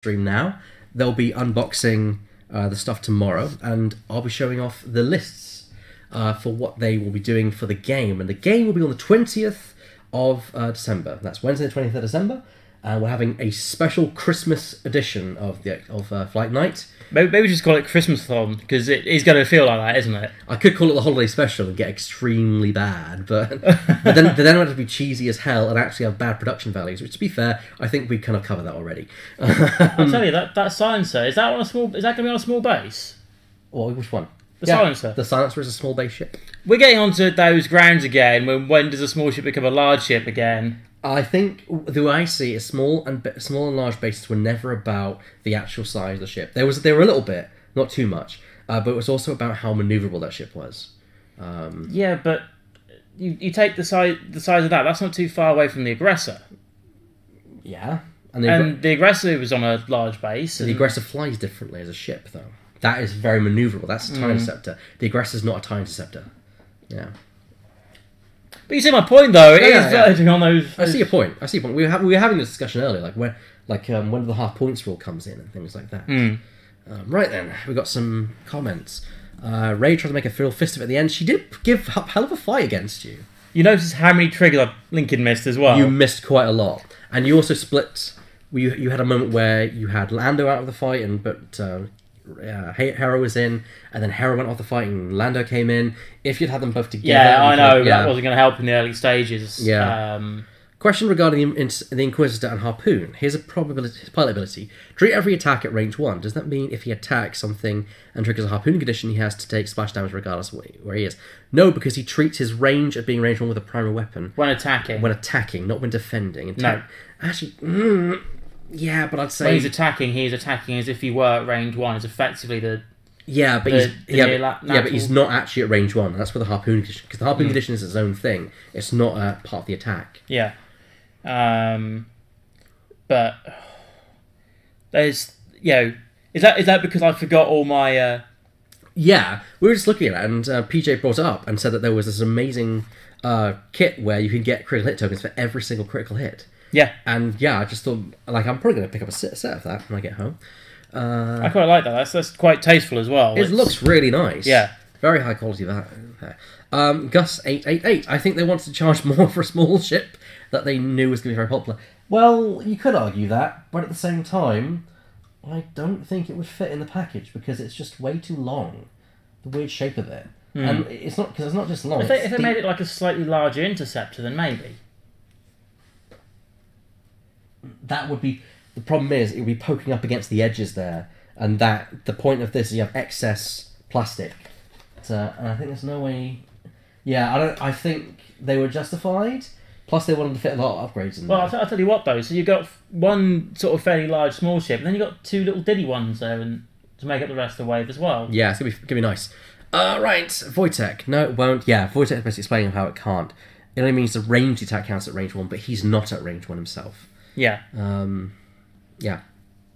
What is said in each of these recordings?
stream now. They'll be unboxing the stuff tomorrow, and I'll be showing off the lists for what they will be doing for the game. And the game will be on the 20th of December. That's Wednesday the 20th of December. We're having a special Christmas edition of Flight Night. Maybe just call it Christmas-thon, because it is going to feel like that, isn't it? I could call it the holiday special and get extremely bad, but then it would have to be cheesy as hell and actually have bad production values. Which, to be fair, I think we kind of covered that already. I'll tell you, that silencer, is that going to be on a small base? Well, which one? The silencer. The silencer is a small base ship. We're getting onto those grounds again. When does a small ship become a large ship again? I think the way I see it, small and large bases were never about the actual size of the ship. They were a little bit, not too much, but it was also about how maneuverable that ship was. Yeah, but you take the size of that. That's not too far away from the aggressor. Yeah, and the aggressor was on a large base. The aggressor flies differently as a ship, though. That is very maneuverable. That's a TIE interceptor. The aggressor's not a TIE interceptor. Yeah. But you see my point, though. It is verging on those. I see your point. We were having this discussion earlier, when the half points rule comes in and things like that. Right then, we got some comments. Ray tried to make a real fist of it at the end. She did give a hell of a fight against you. You notice how many triggers Lincoln missed as well. You missed quite a lot, and you also split. You had a moment where you had Lando out of the fight, but Hera was in, and then Hera went off the fight and Lando came in. If you'd had them both together... Yeah, I know, that wasn't going to help in the early stages. Yeah. Question regarding the Inquisitor and Harpoon. Here's a pilot ability. Treat every attack at range 1. Does that mean if he attacks something and triggers a Harpoon condition, he has to take splash damage regardless of where he is? No, because he treats his range at being range 1 with a primary weapon. When attacking, not when defending. No. Actually... Yeah, but I'd say... When he's attacking as if he were at range 1. It's effectively the... Yeah, but he's not actually at range 1. That's where the Harpoon condition... Because the Harpoon condition is its own thing. It's not part of the attack. Yeah. But... There's... Is that because I forgot all my... Yeah, we were just looking at it, and PJ brought it up and said that there was this amazing kit where you can get critical hit tokens for every single critical hit. Yeah. And I just thought, I'm probably going to pick up a set of that when I get home. I quite like that. That's quite tasteful as well. It looks really nice. Yeah. Very high quality there. Gus888. I think they wanted to charge more for a small ship that they knew was going to be very popular. Well, you could argue that, but at the same time, I don't think it would fit in the package because it's just way too long. The weird shape of it. And it's not just long. If they made it like a slightly larger interceptor, then maybe. That would be... The problem is, it would be poking up against the edges there, and the point of this is you have excess plastic. And I think there's no way... Yeah, I think they were justified, plus they wanted to fit a lot of upgrades in there. Well, I'll tell you what, though. So you've got one sort of fairly large small ship, and then you've got two little diddy ones there to make up the rest of the wave as well. Yeah, it's going to be nice. Right, Wojtek. No, it won't. Yeah, Wojtek is basically explaining how it can't. It only means the range attack counts at range 1, but he's not at range 1 himself. Yeah. Yeah.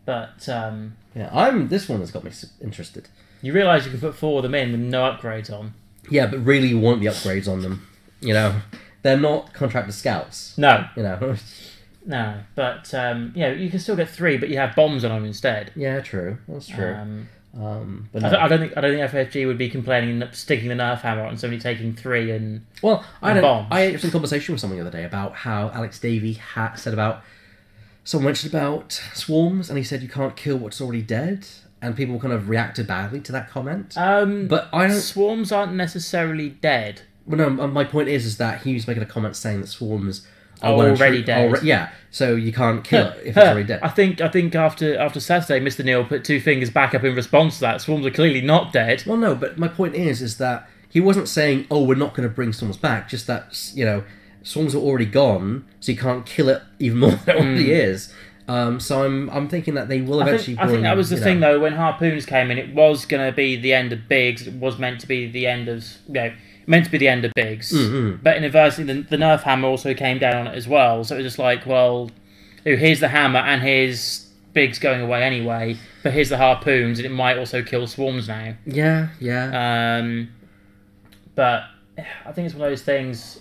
But, this one has got me interested. You realise you can put 4 of them in with no upgrades on. Yeah, but really you want the upgrades on them. They're not contracted scouts. No. No, but, you can still get 3, but you have bombs on them instead. Yeah, true. That's true. But no. I don't think FFG would be complaining sticking the nerf hammer on somebody taking 3 and bombs. I had a conversation with someone the other day about how Alex Davey said about... Someone mentioned about swarms, and he said you can't kill what's already dead, and people kind of reacted badly to that comment. But I don't... Swarms aren't necessarily dead. Well, no, my point is that he was making a comment saying that swarms are already dead. Yeah, so you can't kill it if it's already dead. I think after Saturday, Mr. Neil put 2 fingers back up in response to that. Swarms are clearly not dead. Well, no, but my point is that he wasn't saying, we're not going to bring swarms back, just that, swarms are already gone, so you can't kill it even more than it already is. So I'm thinking that they will eventually... I think that was the thing, though, when Harpoons came in, it was going to be the end of Biggs. It was meant to be the end of... Biggs. Mm-hmm. But inversely, the Nerf hammer also came down on it as well. So it was just like, well, here's the hammer and here's Biggs going away anyway, but here's the Harpoons and it might also kill swarms now. Yeah. But I think it's one of those things...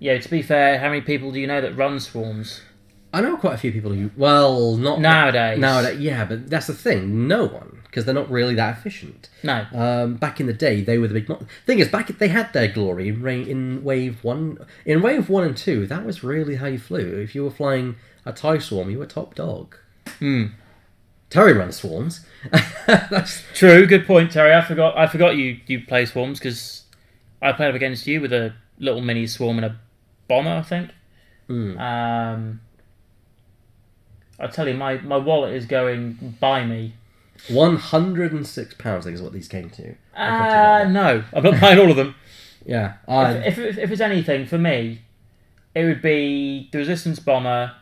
to be fair, how many people do you know that run swarms? I know quite a few people who, well, not Nowadays. Yeah, but that's the thing. No one, because they're not really that efficient. No. Back in the day, they were the big. Thing is, they had their glory in Wave 1. In Wave 1 and 2, that was really how you flew. If you were flying a TIE swarm, you were top dog. Terry runs swarms. That's true. Good point, Terry. I forgot you play swarms because I played up against you with a little mini swarm and a bomber, I think. I tell you, my wallet is going by me. £106, I think, is what these came to. No, I'm not buying all of them. Yeah. If it's anything, for me, it would be the Resistance Bomber,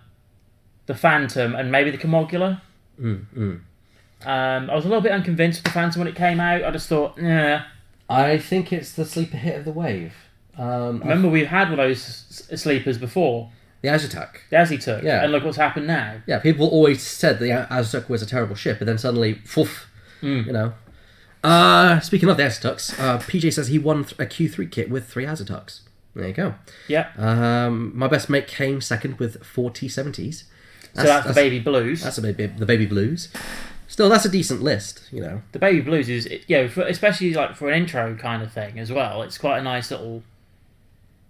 the Phantom, and maybe the Commogula. I was a little bit unconvinced with the Phantom when it came out. I just thought, yeah. I think it's the sleeper hit of the wave. Remember, we've had one of those sleepers before. The Azutak. The Azutak. Yeah. And look what's happened now. Yeah, people always said the Azutak was a terrible ship, but then suddenly, poof, you know. Speaking of the Azutaks, PJ says he won a Q3 kit with 3 Azutaks. There you go. Yeah. My best mate came second with 4 T70s. So that's the Baby Blues. That's the Baby Blues. Still, that's a decent list, you know. The Baby Blues is, especially like for an intro kind of thing as well. It's quite a nice little,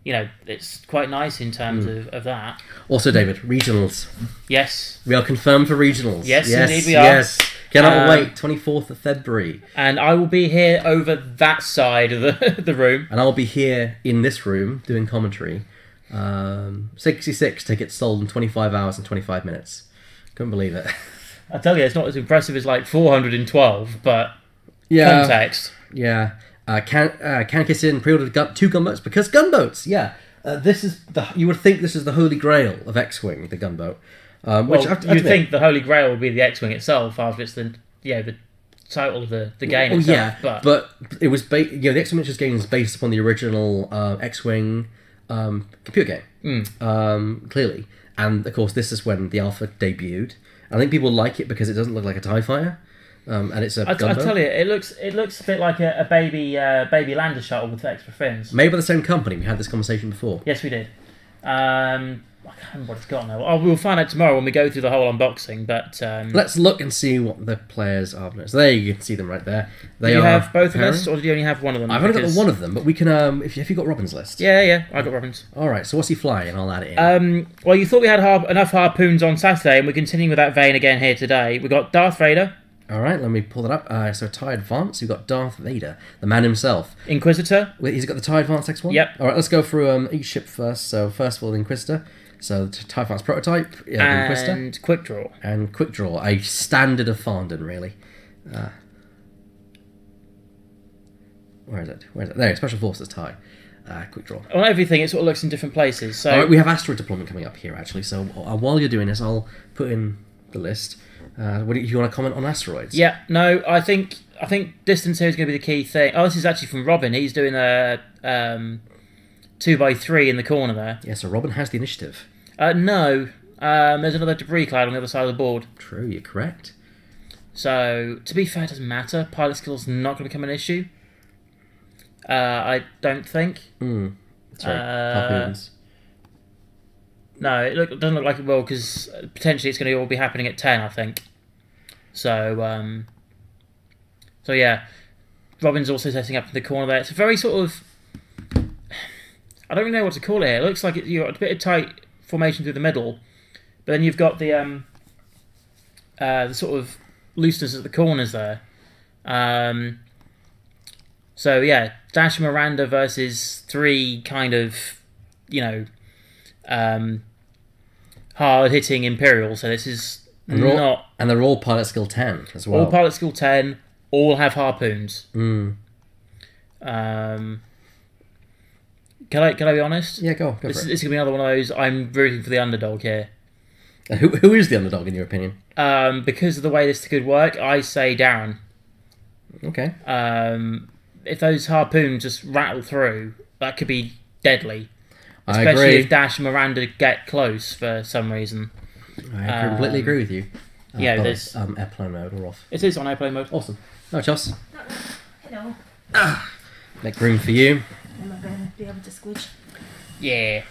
it's quite nice in terms of that. Also, David, regionals. Yes. We are confirmed for regionals. Yes, indeed we are. Yes. Cannot wait. 24th of February. And I will be here over that side of the room. And I'll be here in this room doing commentary. 66 tickets sold in 25 hours and 25 minutes. Couldn't believe it. I tell you, it's not as impressive as like 412, but context. Yeah. Can kiss in pre-ordered 2 gunboats because gunboats. Yeah. You would think this is the holy grail of X-Wing, the gunboat. Which you'd think the holy grail would be the X-Wing itself after it's the title of the game itself. Yeah, but it was the X-Wing game is based upon the original X-Wing computer game. Clearly, and of course this is when the alpha debuted. I think people like it because it doesn't look like a TIE fighter, and it's a gunboat. I tell you, it looks a bit like a baby lander shuttle with extra fins. Made by the same company. We had this conversation before. Yes, we did. I can't remember what it's got now. We'll find out tomorrow when we go through the whole unboxing. But let's look and see what the players are. So there you can see them right there. Did you have both of us, or did you only have one of them? I've only got one of them, but we can. If you got Robin's list. Yeah, I got Robin's. All right. So what's he flying? I'll add it in. Well, you thought we had enough harpoons on Saturday, and we're continuing with that vein again here today. We got Darth Vader. All right, let me pull that up. So TIE Advance, we've got Darth Vader, the man himself. Inquisitor. He's got the TIE Advance X1? Yep. All right, let's go through each ship first. So first of all, the Inquisitor. So the TIE Advance Prototype, the Inquisitor. And Quick Draw. And Quick Draw, a standard of Farndon, really. Where is it? There, Special Forces TIE. Quick Draw. On everything, it sort of looks in different places. So all right, we have asteroid deployment coming up here, actually. So while you're doing this, I'll put in the list. What do you want to comment on asteroids? Yeah, no, I think distance here is going to be the key thing. Oh, this is actually from Robin. He's doing a 2x3 in the corner there. Yeah, so Robin has the initiative. No, there's another debris cloud on the other side of the board. True, you're correct. So, to be fair, it doesn't matter. Pilot skill's not going to become an issue. I don't think. Sorry, harpoons. No, it doesn't look like it will, because potentially it's going to all be happening at 10, I think. So yeah. Robin's also setting up in the corner there. It's a very sort of... I don't really know what to call it here. It looks like you've got a bit of tight formation through the middle, but then you've got the sort of looseness at the corners there. So yeah, Dash Miranda versus 3 kind of, hard-hitting Imperials. So this is and they're all pilot skill 10 as well. All pilot skill 10, all have harpoons. Mm. Can I be honest? Yeah, go This for is going to be another one of those, I'm rooting for the underdog here. Who is the underdog in your opinion? Because of the way this could work, I say Darren. Okay. If those harpoons just rattle through, that could be deadly. I Especially agree. if Dash and Miranda get close for some reason. I completely agree with you. Yeah, there's airplane mode or off. It is on airplane mode. Awesome. No, Chelsea. Hello. Make room for you. Am I going to be able to squish? Yeah.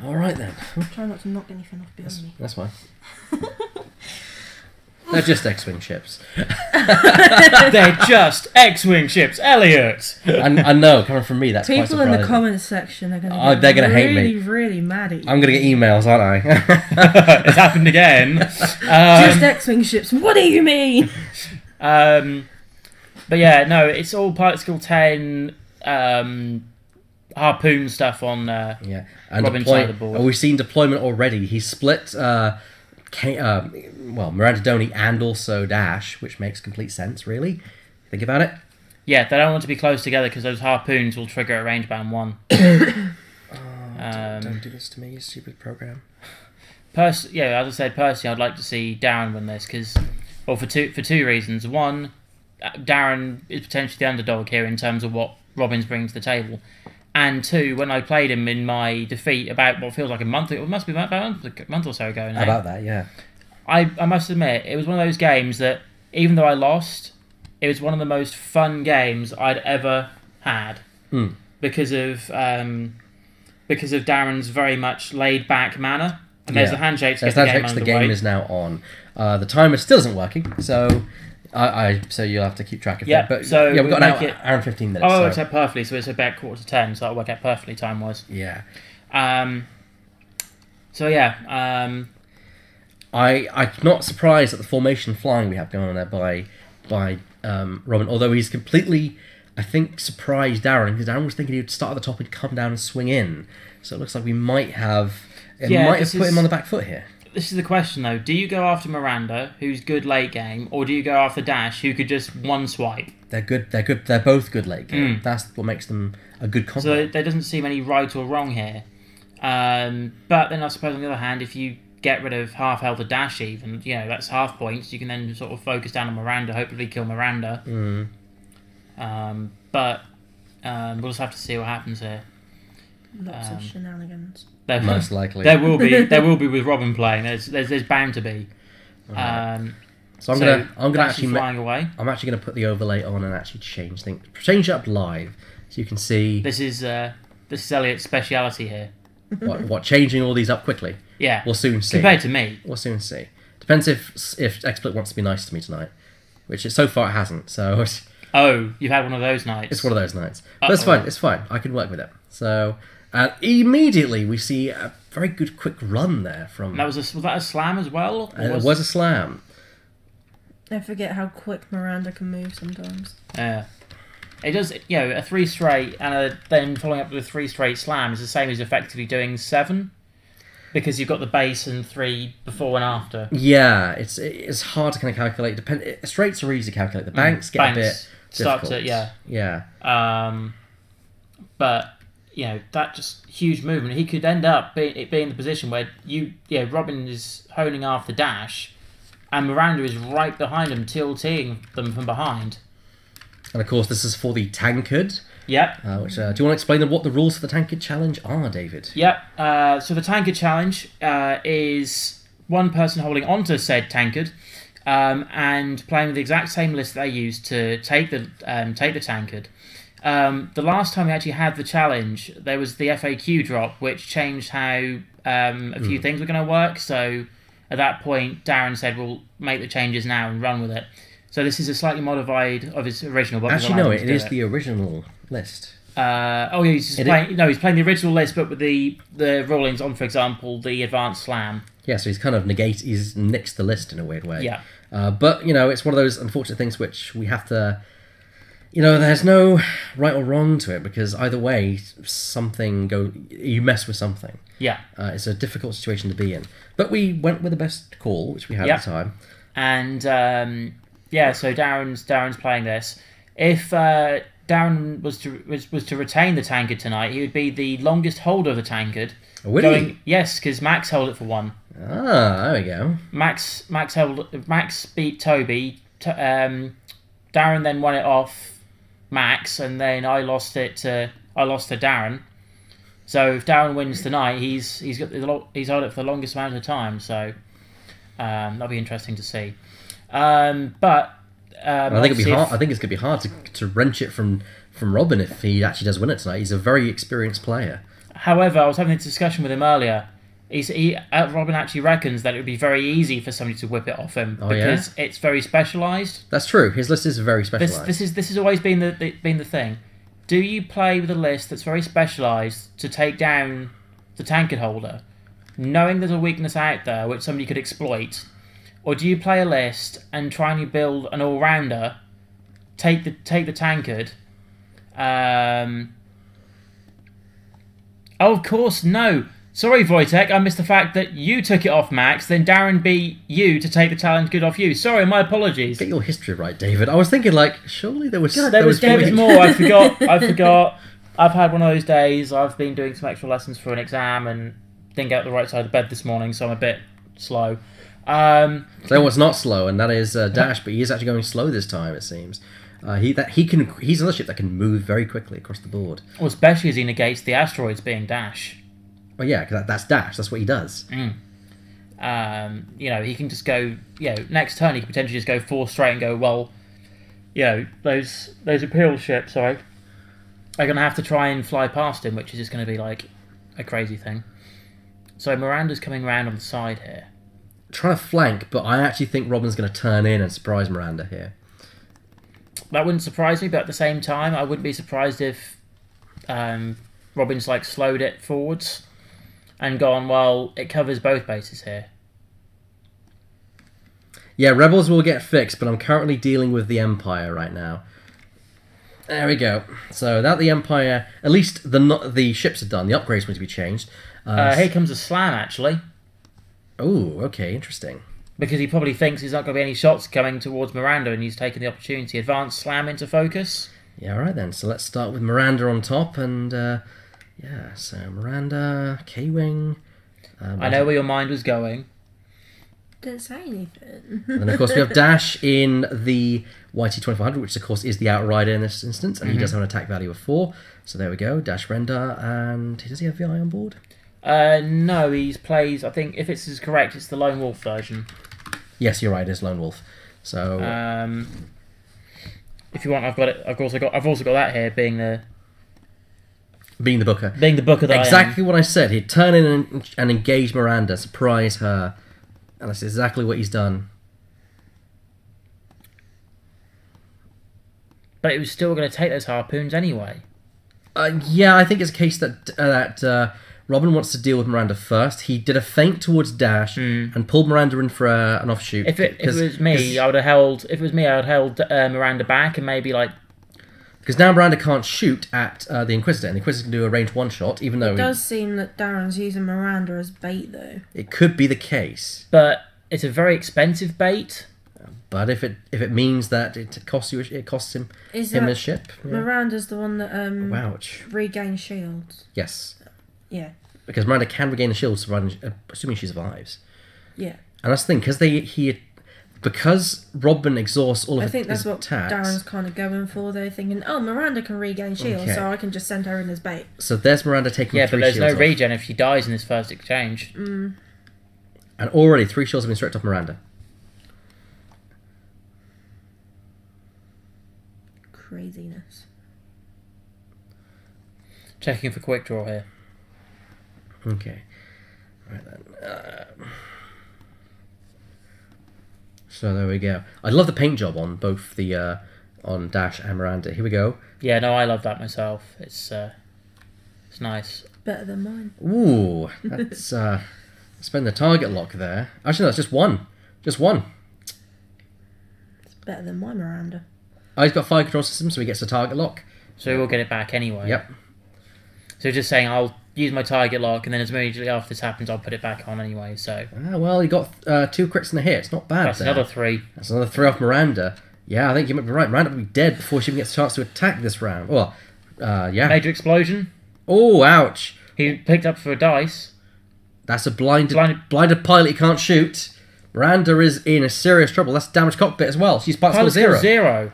All right then. Try not to knock anything off behind me. That's fine. They're just X-wing ships. They're just X-wing ships, Elliot. I know, coming from me, that's quite People surprising. in the comments section are going to they're gonna hate me. really mad at you. I'm going to get emails, aren't I? It's happened again. Just X-wing ships. What do you mean? But yeah, no, it's all Pilot Skill 10 harpoon stuff on Yeah, and Robin's side of the board. we've seen deployment already. He split Miranda Doney and also Dash, which makes complete sense, really. Think about it. Yeah, they don't want to be close together because those harpoons will trigger a range band 1. Don't do this to me, you stupid program. As I said, personally, I'd like to see Darren win this for two reasons. One, Darren is potentially the underdog here in terms of what Robin's bringing to the table. And two, when I played him in my defeat about what feels like a month, it must be about a month or so ago now. About that, yeah. I must admit, it was one of those games that, even though I lost, it was one of the most fun games I'd ever had. Because of Darren's very much laid back manner. And there's the handshake to get the game underway. The game is now on. The timer still isn't working, so so you'll have to keep track of that. But so we've got an hour and 15 minutes. Oh, it works out perfectly. So it's about 9:45, so that'll work out perfectly time-wise. Yeah. I'm not surprised at the formation flying we have going on there by Robin, although he's completely, I think, surprised Darren, because Darren was thinking he'd start at the top and come down and swing in. So it looks like we might have put him on the back foot here. This is the question, though. Do you go after Miranda, who's good late game, or do you go after Dash, who could just one swipe? They're good. They're both good late game. That's what makes them a good combo. So there doesn't seem any right or wrong here. But then I suppose on the other hand, if you get rid of half health of Dash, even that's half points. You can then sort of focus down on Miranda, hopefully kill Miranda. But we'll just have to see what happens here. Lots of shenanigans. Most likely there will be with Robin playing. There's bound to be. Right. So I'm gonna actually flying away. I'm actually gonna put the overlay on and actually change it up live, so you can see. This is Elliot's speciality here. What changing all these up quickly? Yeah, we'll soon see. Compared to me, we'll soon see. Depends if XSplit wants to be nice to me tonight, which so far it hasn't. So. You've had one of those nights. It's one of those nights, but it's fine. It's fine. I can work with it. So. Immediately we see a very good quick run there from. Was that a slam as well? It was a slam. I forget how quick Miranda can move sometimes. Yeah, it does. A 3 straight and then following up with a 3 straight slam is the same as effectively doing 7, because you've got the base and 3 before and after. Yeah, it's hard to kind of calculate. Straights are easy to calculate. The banks get a bit difficult. Yeah. But. That just huge movement. He could end up being in the position where Robin is honing after Dash, and Miranda is right behind him, tilting them from behind. And of course, this is for the Tankard. Yep. Do you want to explain what the rules for the Tankard challenge are, David? Yep. So the Tankard challenge is one person holding onto said Tankard, and playing with the exact same list they used to take the Tankard. The last time we actually had the challenge, there was the FAQ drop, which changed how a few things were going to work. So at that point, Darren said, "We'll make the changes now and run with it." So this is a slightly modified of his original. But actually, no, it is the original list. He's playing the original list, but with the rulings on, for example, the advanced slam. Yeah, so he's kind of he's nixed the list in a weird way. Yeah. But it's one of those unfortunate things which we have to. There's no right or wrong to it, because either way, you mess with something. Yeah. It's a difficult situation to be in. But we went with the best call, which we had at the time. And, so Darren's playing this. If Darren was to retain the Tankard tonight, he would be the longest holder of the Tankard. Would he? Yes, because Max held it for 1. Ah, there we go. Max beat Toby. Darren then won it off Max, and then I lost to Darren. So if Darren wins tonight, he's held it for the longest amount of time. So that'll be interesting to see. I think it's gonna be hard to wrench it from Robin if he actually does win it tonight. He's a very experienced player. However, I was having a discussion with him earlier. Robin actually reckons that it would be very easy for somebody to whip it off him because it's very specialised. That's true. His list is very specialised. This has always been the thing. Do you play with a list that's very specialised to take down the Tankard holder, knowing there's a weakness out there which somebody could exploit, or do you play a list and try and build an all-rounder, take the Tankard? Oh, of course, no. Sorry, Wojtek, I missed the fact that you took it off Max, then Darren beat you to take the Tankard off you. Sorry, my apologies. Get your history right, David. I was thinking, like, surely there was... God, there was more. I forgot. I've had one of those days. I've been doing some extra lessons for an exam and didn't get out the right side of bed this morning, so I'm a bit slow. So what's not slow, and that is Dash, but he is actually going slow this time, it seems. He's another ship that can move very quickly across the board. Well, especially as he negates the asteroids being Dash. Well, yeah, because that's Dash. That's what he does. He can just go. Next turn he can potentially just go 4 straight and go. Well, those Imperial ships, are going to have to try and fly past him, which is just going to be like a crazy thing. So Miranda's coming round on the side here, trying to flank, but I actually think Robin's going to turn in and surprise Miranda here. That wouldn't surprise me, but at the same time, I wouldn't be surprised if Robin's slowed it forwards and gone, well, it covers both bases here. Yeah, Rebels will get fixed, but I'm currently dealing with the Empire right now. There we go. So without the Empire, at least the ships are done. The upgrades need to be changed. Here comes a slam, actually. Oh, okay, interesting. Because he probably thinks there's not going to be any shots coming towards Miranda, and he's taking the opportunity. Advanced slam into focus. Yeah, all right then. So let's start with Miranda on top, and so Miranda, K-Wing. I know where your mind was going. Didn't say anything. And then, of course, we have Dash in the YT-2400, which, of course, is the Outrider in this instance, and he does have an attack value of 4. So there we go, Dash Render, and does he have VI on board? No, he plays, I think, if it's correct, it's the Lone Wolf version. Yes, you're right, it's Lone Wolf. So... if you want, I've also got that here, being the Booker. Being the Booker that exactly what I said. He'd turn in and engage Miranda, surprise her. And that's exactly what he's done. But it was still going to take those harpoons anyway. Yeah, I think it's a case that Robin wants to deal with Miranda first. He did a feint towards Dash and pulled Miranda in for an offshoot. If it was me, I would have held. If it was me, I would have held Miranda back and maybe because now Miranda can't shoot at the Inquisitor, and the Inquisitor can do a range one shot, even though... It does seem that Darren's using Miranda as bait, though. It could be the case. But it's a very expensive bait. But if it means that it costs him his ship... Yeah. Miranda's the one that Ouch. regains shields. Yes. Yeah. Because Miranda can regain the shields, assuming she survives. Yeah. And that's the thing, because Robin exhausts all of his attacks... I think that's what Darren's kind of going for, though, thinking, oh, Miranda can regain shields, so I can just send her in as bait. So there's Miranda taking 3 shields but there's no off. regen if she dies in this first exchange. Mm. And already 3 shields have been stripped off Miranda. Craziness. Checking for quick draw here. Okay. Right then. So there we go. I love the paint job on both the on Dash and Miranda. Here we go. Yeah, no, I love that myself. It's nice. Better than mine. Ooh, that's spend the target lock there. Actually, no, it's just one. Just one. It's better than my Miranda. Oh, he's got 5 control systems, so he gets the target lock. So we'll get it back anyway. Yep. So just saying, I'll use my target lock, and then as immediately after this happens, I'll put it back on anyway. So. Well, he got 2 crits and a hit. It's not bad. That's another 3. That's another 3 off Miranda. Yeah, I think you might be right. Miranda will be dead before she even gets a chance to attack this round. Well, yeah. Major explosion. Oh, ouch. He picked up for a dice. That's a blinded pilot he can't shoot. Miranda is in a serious trouble. That's damaged cockpit as well. She's part score 0. 0.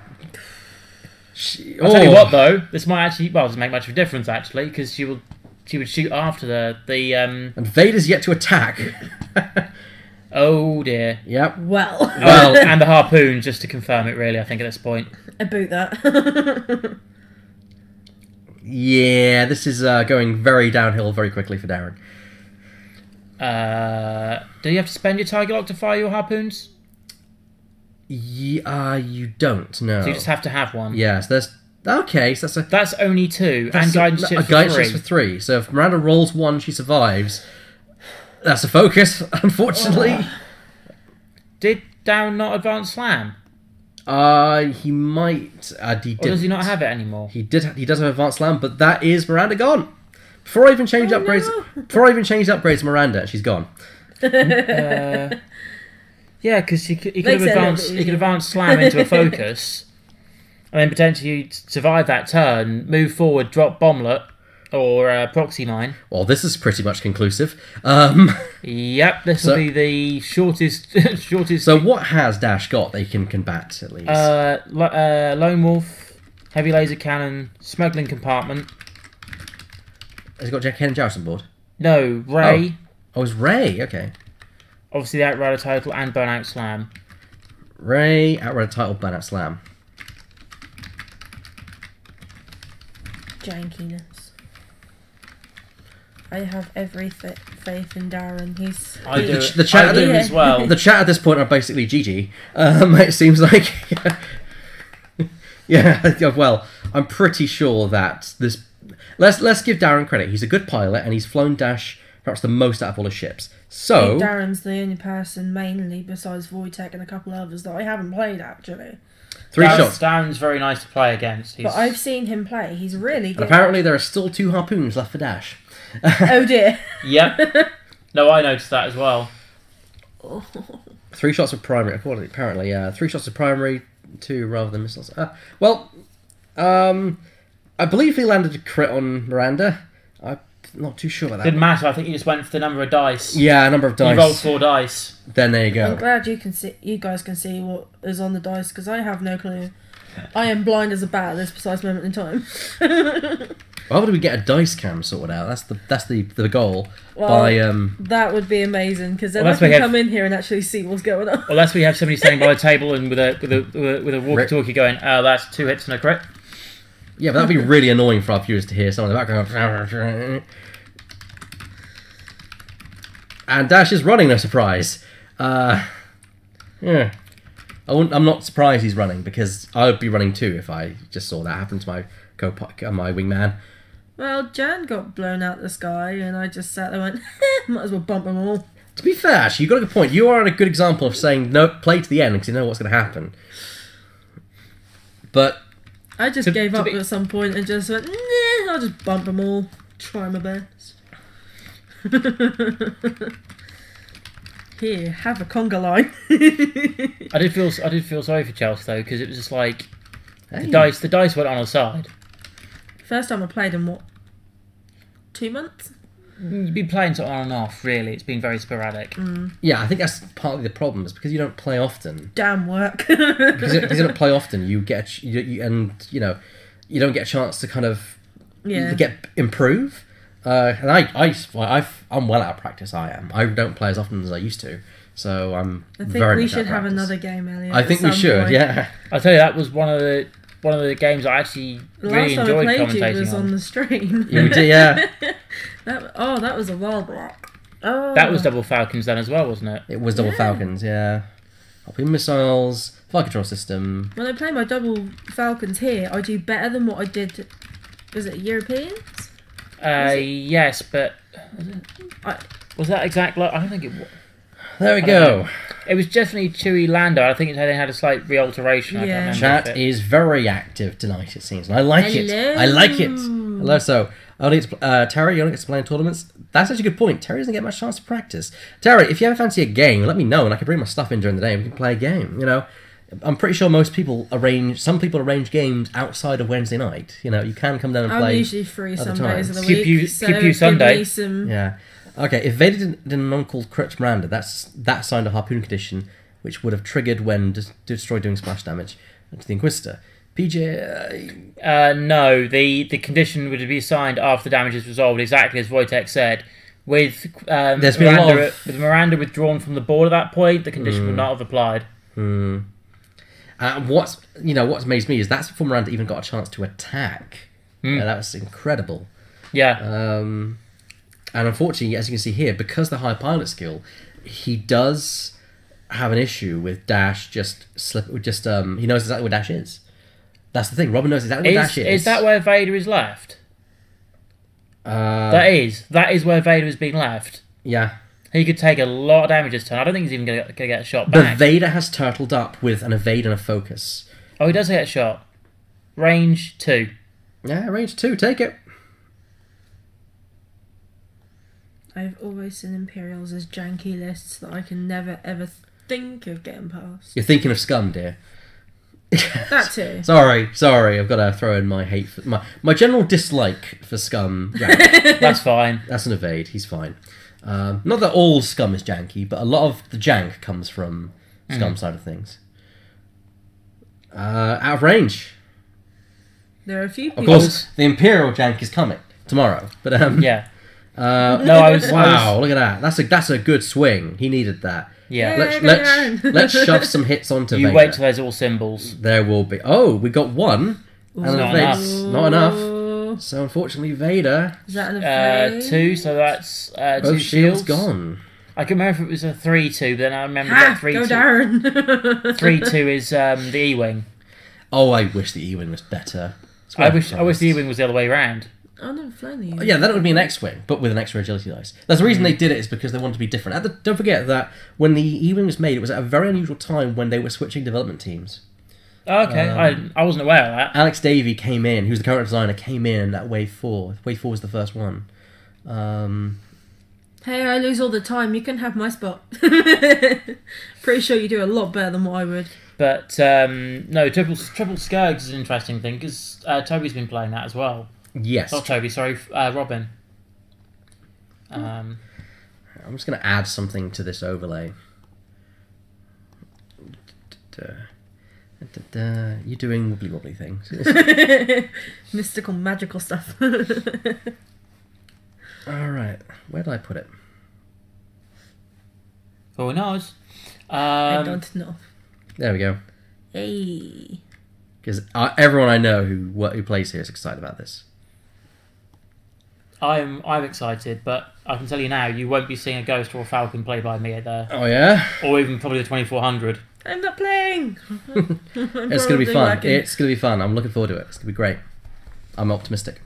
I'll tell you what, though, this might actually doesn't make much of a difference actually, because she would shoot after the And Vader's yet to attack. Oh dear. Yep. Well, and the harpoon, just to confirm it. Really, I think at this point. I boot that. Yeah, this is going very downhill very quickly for Darren. Do you have to spend your target lock to fire your harpoons? You don't, no. So you just have to have one? Yes, there's... Okay, so that's only 2, and guidance chips for 3. So if Miranda rolls 1, she survives. That's a focus, unfortunately. Did Darren not advance slam? He might. He or does he not have it anymore? He did. He does have advanced slam, but that is Miranda gone. Before I even change upgrades, to Miranda, she's gone. Yeah, because he could advance slam into a focus, and then potentially survive that turn, move forward, drop bomblet or proxy mine. Well, this is pretty much conclusive. Yep, this will be the shortest. So what has Dash got that he can combat at least? Lone Wolf, heavy laser cannon, smuggling compartment. Has he got Jack Ken and Joust on board? No, Ray. Oh, it's Ray. Okay. Obviously, the Outrider title and Burnout Slam. Ray, Outrider title, Burnout Slam. Jankiness. I have every faith in Darren. I do as well. The chat at this point are basically GG. It seems like. Yeah. Well, I'm pretty sure that this. Let's give Darren credit. He's a good pilot, and he's flown Dash perhaps the most out of all his ships. So Darren's the only person, mainly besides Wojtek and a couple others, that I haven't played actually. 3 shots. Darren's very nice to play against. But I've seen him play. He's really good. Apparently, there are still 2 harpoons left for Dash. Oh dear. Yep. No, I noticed that as well. 3 shots of primary. Apparently, 3 shots of primary, 2 rather than missiles. I believe he landed a crit on Miranda. I'm not too sure about that. Didn't matter. I think he just went for the number of dice. Yeah, a number of dice. He rolled 4 dice. Then there you go. I'm glad you guys can see what is on the dice, because I have no clue. I am blind as a bat at this precise moment in time. Why would we get a dice cam sorted out? That's the goal. Well, that would be amazing, because then I can come in here and actually see what's going on. Unless we have somebody standing by the table and with a walkie-talkie going, "Oh, that's 2 hits and a crit." Yeah, but that'd be really annoying for our viewers to hear someone in the background. And Dash is running, no surprise. Yeah. I'm not surprised he's running, because I would be running too if I just saw that happen to my wingman. Well, Jan got blown out the sky, and I just sat there and went, might as well bump them all. To be fair, actually, you've got a good point. You are a good example of saying, no, play to the end, because you know what's going to happen. But I just gave up at some point and just went, nah, I'll just bump them all. Try my best. Here, have a conga line. I did feel sorry for Chelsea though, because it was just like the dice went on our side. First time I played in what, 2 months? You've been playing sort of on and off, really. It's been very sporadic. Yeah, I think that's partly the problem. Is because you don't play often. Damn work. Because you don't play often, you don't get a chance to kind of improve. And I'm well out of practice. I am. I don't play as often as I used to, so I'm. I think we should have another game, Elliot. I think we should. Point. Yeah. I'll tell you, that was one of the games I actually really enjoyed commentating on. The last time I played you was on the stream. You did, yeah. that was a while back. Oh. That was Double Falcons then as well, wasn't it? It was Double Falcons, yeah. Hopping missiles, flight control system. When I play my Double Falcons here, I do better than what I did. Was it Europeans? Yes, but was that exact? I don't think it was. There we go. It was definitely Chewy Lando. I think they had a slight re-alteration. Yeah. Chat is very active tonight, it seems, and I like it. I like it. Hello, so Terry, you don't get to play in tournaments. That's actually a good point. Terry doesn't get much chance to practice. Terry, if you ever fancy a game, let me know, and I can bring my stuff in during the day, and we can play a game. You know, I'm pretty sure some people arrange games outside of Wednesday night. You know, you can come down and play. I'm usually free some days of the week. Skip you Sunday. Yeah. Okay, if Vader did an non-called crit Miranda, that signed a harpoon condition, which would have triggered when destroyed doing splash damage to the Inquisitor. PJ... no, the condition would be assigned after the damage is resolved, exactly as Wojtek said. With Miranda withdrawn from the board at that point, the condition would not have applied. What's amazed me is that's before Miranda even got a chance to attack Yeah, that was incredible. Yeah. And unfortunately, as you can see here, because the high pilot skill, he does have an issue with Dash. He knows exactly where Dash is. That's the thing. Robin knows exactly where Dash is. Is that where Vader is left? That is where Vader is being left. Yeah. He could take a lot of damage this turn. I don't think he's even going to get a shot But back. Vader has turtled up with an evade and a focus. Oh, he does get a shot. Range 2. Yeah, range 2. Take it. I've always seen Imperials as janky lists that I can never ever think of getting past. You're thinking of Scum, dear. That too. Sorry. I've got to throw in my hate for my general dislike for Scum. That's fine. That's an evade. He's fine. Not that all Scum is janky, but a lot of the jank comes from Scum side of things. Out of range. There are a few people. Of course, the Imperial jank is coming tomorrow. But Yeah. Wow, look at that. That's a good swing. He needed that. Yeah. Let's shove some hits onto You Vader. wait till there's all symbols. There will be. Oh, we got one. And Not Not enough. So unfortunately, Vader. Is that an evade? 2, so that's Both 2 shields shields. gone. I can remember if it was a 3-2, but then I remember that 3-2. Go Darren. 3-2 is the E-Wing. Oh, I wish the E-Wing was better. I wish the E-Wing was the other way around. I've never flown the Yeah, that would be an X-Wing, but with an extra agility dice. That's the reason they did it, is because they wanted to be different. Don't forget that when the E-Wing was made, it was at a very unusual time when they were switching development teams. Okay, I wasn't aware of that. Alex Davey came in, who's the current designer, came in at Wave 4. Wave 4 was the first one. Hey, I lose all the time. You can have my spot. Pretty sure you do a lot better than what I would. But no, triple Skirgs is an interesting thing because Toby's been playing that as well. Yes. Not Toby, sorry, Robin. I'm just going to add something to this overlay. You're doing wobbly wobbly things. Mystical, magical stuff. Alright, where did I put it? Who knows? I don't know. There we go. Hey. Because everyone I know who plays here is excited about this. I'm excited, but I can tell you now, you won't be seeing a Ghost or a Falcon played by me there. Oh yeah? Or even probably the 2400. I'm not playing. It's going to be fun. It's going to be fun. I'm looking forward to it. It's going to be great. I'm optimistic.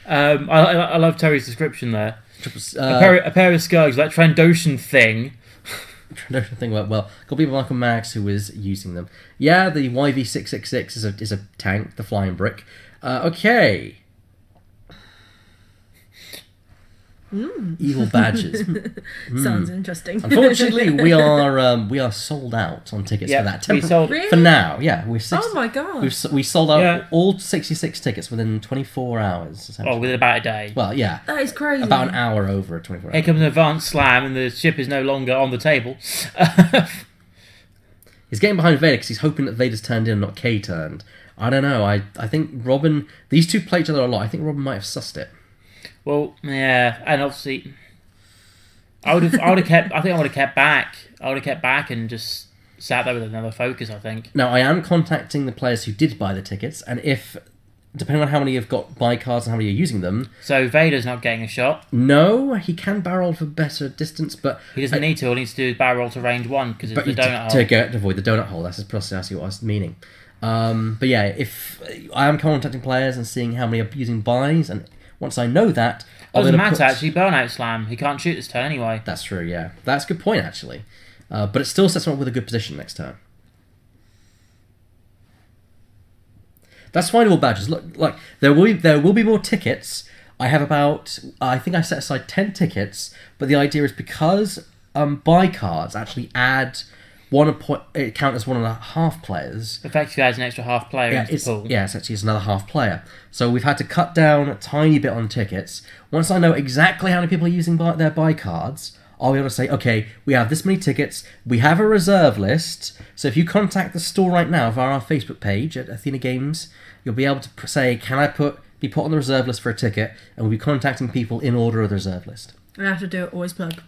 I love Terry's description there. A pair of Skirgs, that Trandoshan thing. Trandoshan thing went well. Got people like Max who was using them. Yeah, the YV666 is a tank, the flying brick. Okay. Evil badges. Sounds interesting. Unfortunately, we are sold out on tickets for that. We sold Really? For now, yeah. Oh my god. We sold out all 66 tickets within 24 hours. Oh, within about a day. Well, yeah. That is crazy. About an hour over 24 hours. Here comes an advanced slam, and the ship is no longer on the table. He's getting behind Vader because he's hoping that Vader's turned in and not K turned. I don't know. I think Robin... These two play each other a lot. I think Robin might have sussed it. Well, yeah, and obviously, I would have kept back. I would have kept back and just sat there with another focus, I think. Now, I am contacting the players who did buy the tickets, and if, depending on how many have got buy cards and how many are using them... So Vader's not getting a shot? No, he can barrel for better distance, but... He doesn't need to. All he needs to do is barrel roll to range 1, because it's the donut hole. To avoid the donut hole, that's precisely what I was meaning. But yeah, if I am contacting players and seeing how many are using buys, and once I know that... It doesn't matter, actually. Burnout slam. He can't shoot this turn anyway. That's true, yeah. That's a good point, actually. But it still sets him up with a good position next turn. That's fine, all badges. Look, like there will be more tickets. I have about... I think I set aside 10 tickets, but the idea is because buy cards actually add... it count as 1.5 players. Effectively adds an extra half player into the pool. Yeah, it's actually another half player. So we've had to cut down a tiny bit on tickets. Once I know exactly how many people are using their buy cards, I'll be able to say, okay, we have this many tickets, we have a reserve list, so if you contact the store right now via our Facebook page at Athena Games, you'll be able to say, can I be put on the reserve list for a ticket, and we'll be contacting people in order of the reserve list. I have to do it, always plug.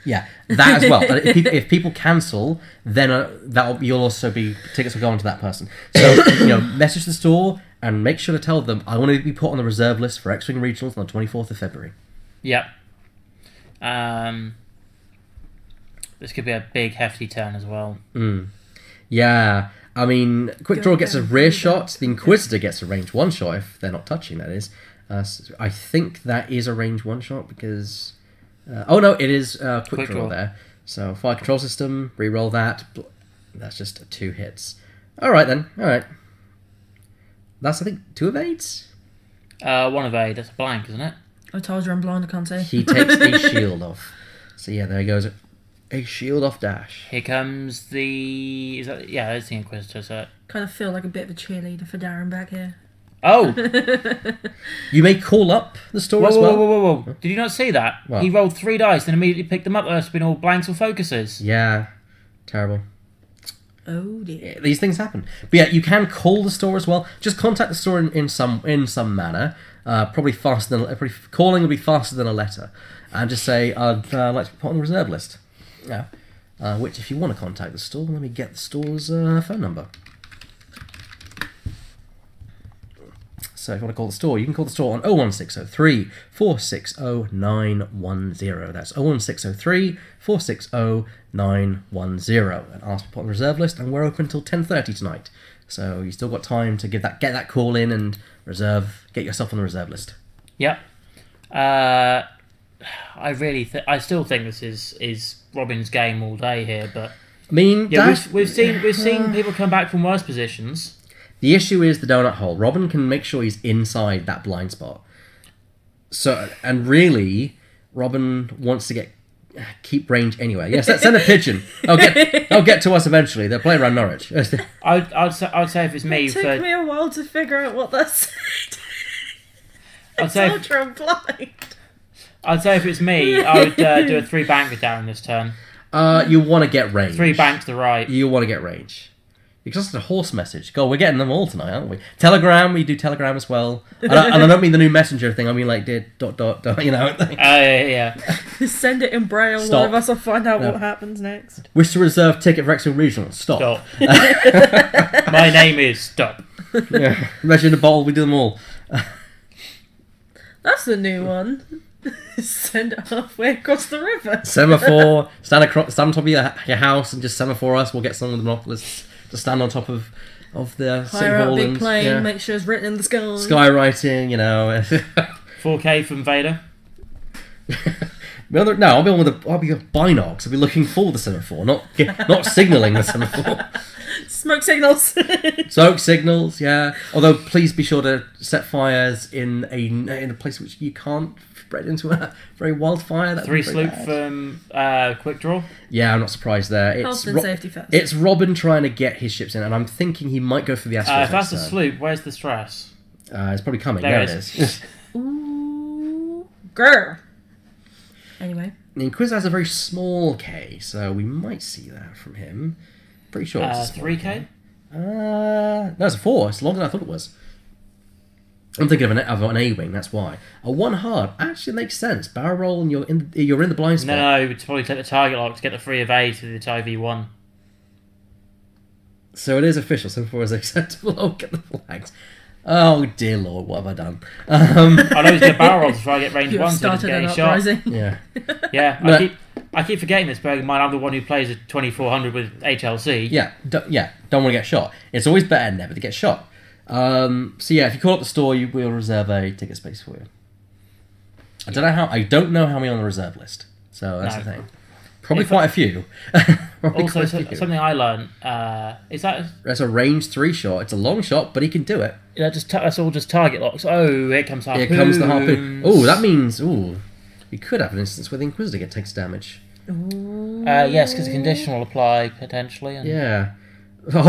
Yeah, that as well. And if people cancel, then you'll also tickets will go on to that person. So message the store and make sure to tell them I want to be put on the reserve list for X-Wing Regionals on the 24th of February. Yep. This could be a big hefty turn as well. Yeah, I mean, Quick Draw gets a rear shot. The Inquisitor gets a range 1 shot if they're not touching. That is, I think that is a range 1 shot because. Oh no, it is quick draw there. So fire control system, re-roll that. That's just 2 hits. All right then. All right. That's I think 2 evades. 1 evade. That's a blank, isn't it? I told you I'm blind. I can't see. He takes a shield off. So yeah, there he goes. A shield off dash. Here comes the. Is that it's the Inquisitor. So kind of feel like a bit of a cheerleader for Darren back here. Oh! You may call up the store as well. Whoa. Did you not see that? What? He rolled 3 dice and immediately picked them up. That's been all blanks or focuses. Yeah, terrible. Oh dear. Yeah, these things happen. But yeah, you can call the store as well. Just contact the store in some manner. Probably faster than calling will be faster than a letter, and just say I'd like to be put on the reserve list. Yeah. Which, if you want to contact the store, let me get the store's phone number. So if you want to call the store, you can call the store on 01603 460 910. That's 01603 460 910. And ask to put on the reserve list, and we're open until 10:30 tonight. So you still got time to get that call in and get yourself on the reserve list. Yep. I still think this is Robin's game all day here, but I mean, we've seen people come back from worse positions. The issue is the donut hole. Robin can make sure he's inside that blind spot. So, and really, Robin wants to keep range anyway. Yes, send a pigeon. They'll get to us eventually. They'll play around Norwich. I'd say if it's me, it took me a while to figure out what that said. It's ultra blind. I'd say if it's me, I would do a 3 bank down this turn. You want to get range. 3 banks to right. You want to get range. Because it's a horse message. God, we're getting them all tonight, aren't we? Telegram, we do Telegram as well. And I don't mean the new messenger thing. I mean like dot, Yeah. Send it in Braille. Stop. One of us will find out what happens next. Wish to reserve ticket for X-Wing Regional. Stop. My name is Stop. Yeah. Measure in a bowl, we do them all. That's the new one. Send it halfway across the river. Semaphore, stand on top of your house and just semaphore us. We'll get someone with monopolists to stand on top of the hire out a big plane, make sure it's written in the sky. Skywriting, 4K from Vader. No, I'll be a binocs. I'll be looking for the semaphore, not signalling the semaphore. Smoke signals. Smoke signals, yeah. Although please be sure to set fires in a place which you can't spread into a very wildfire. 3 sloop from quick draw. Yeah, I'm not surprised there. Health and safety first. It's Robin trying to get his ships in, and I'm thinking he might go for the Astro. If that's a sloop, where's the stress? It's probably coming. There it is. Ooh, girl. Anyway, the Inquisitor has a very small K, so we might see that from him. Pretty sure it's a 3K. No, it's a 4. It's longer than I thought it was. I'm thinking of an A-wing. That's why a 1 hard actually makes sense. Barrel roll, and you're in the blind spot. No, it's probably take the target lock to get the 3 evade to the IV1. So it is official. So far as acceptable. Oh, get the flags. Oh dear Lord, what have I done? I know he's going to barrel roll to try and get range 1 so he doesn't get any shot. Yeah. Yeah, I keep forgetting this, bearing in mind I'm the one who plays a 2400 with HLC. Yeah, don't want to get shot. It's always better never to get shot. So yeah, if you call up the store, we'll reserve a ticket space for you. I don't know how many on the reserve list. So that's the thing. Probably quite a few. Also, something I learned is that that's a range 3 shot. It's a long shot, but he can do it. Yeah, that's all just target locks. Oh, here comes harpoon. Here comes the harpoon. Oh, that means we could have an instance where the Inquisitor takes damage. Yes, because the condition will apply potentially. And... Yeah. Even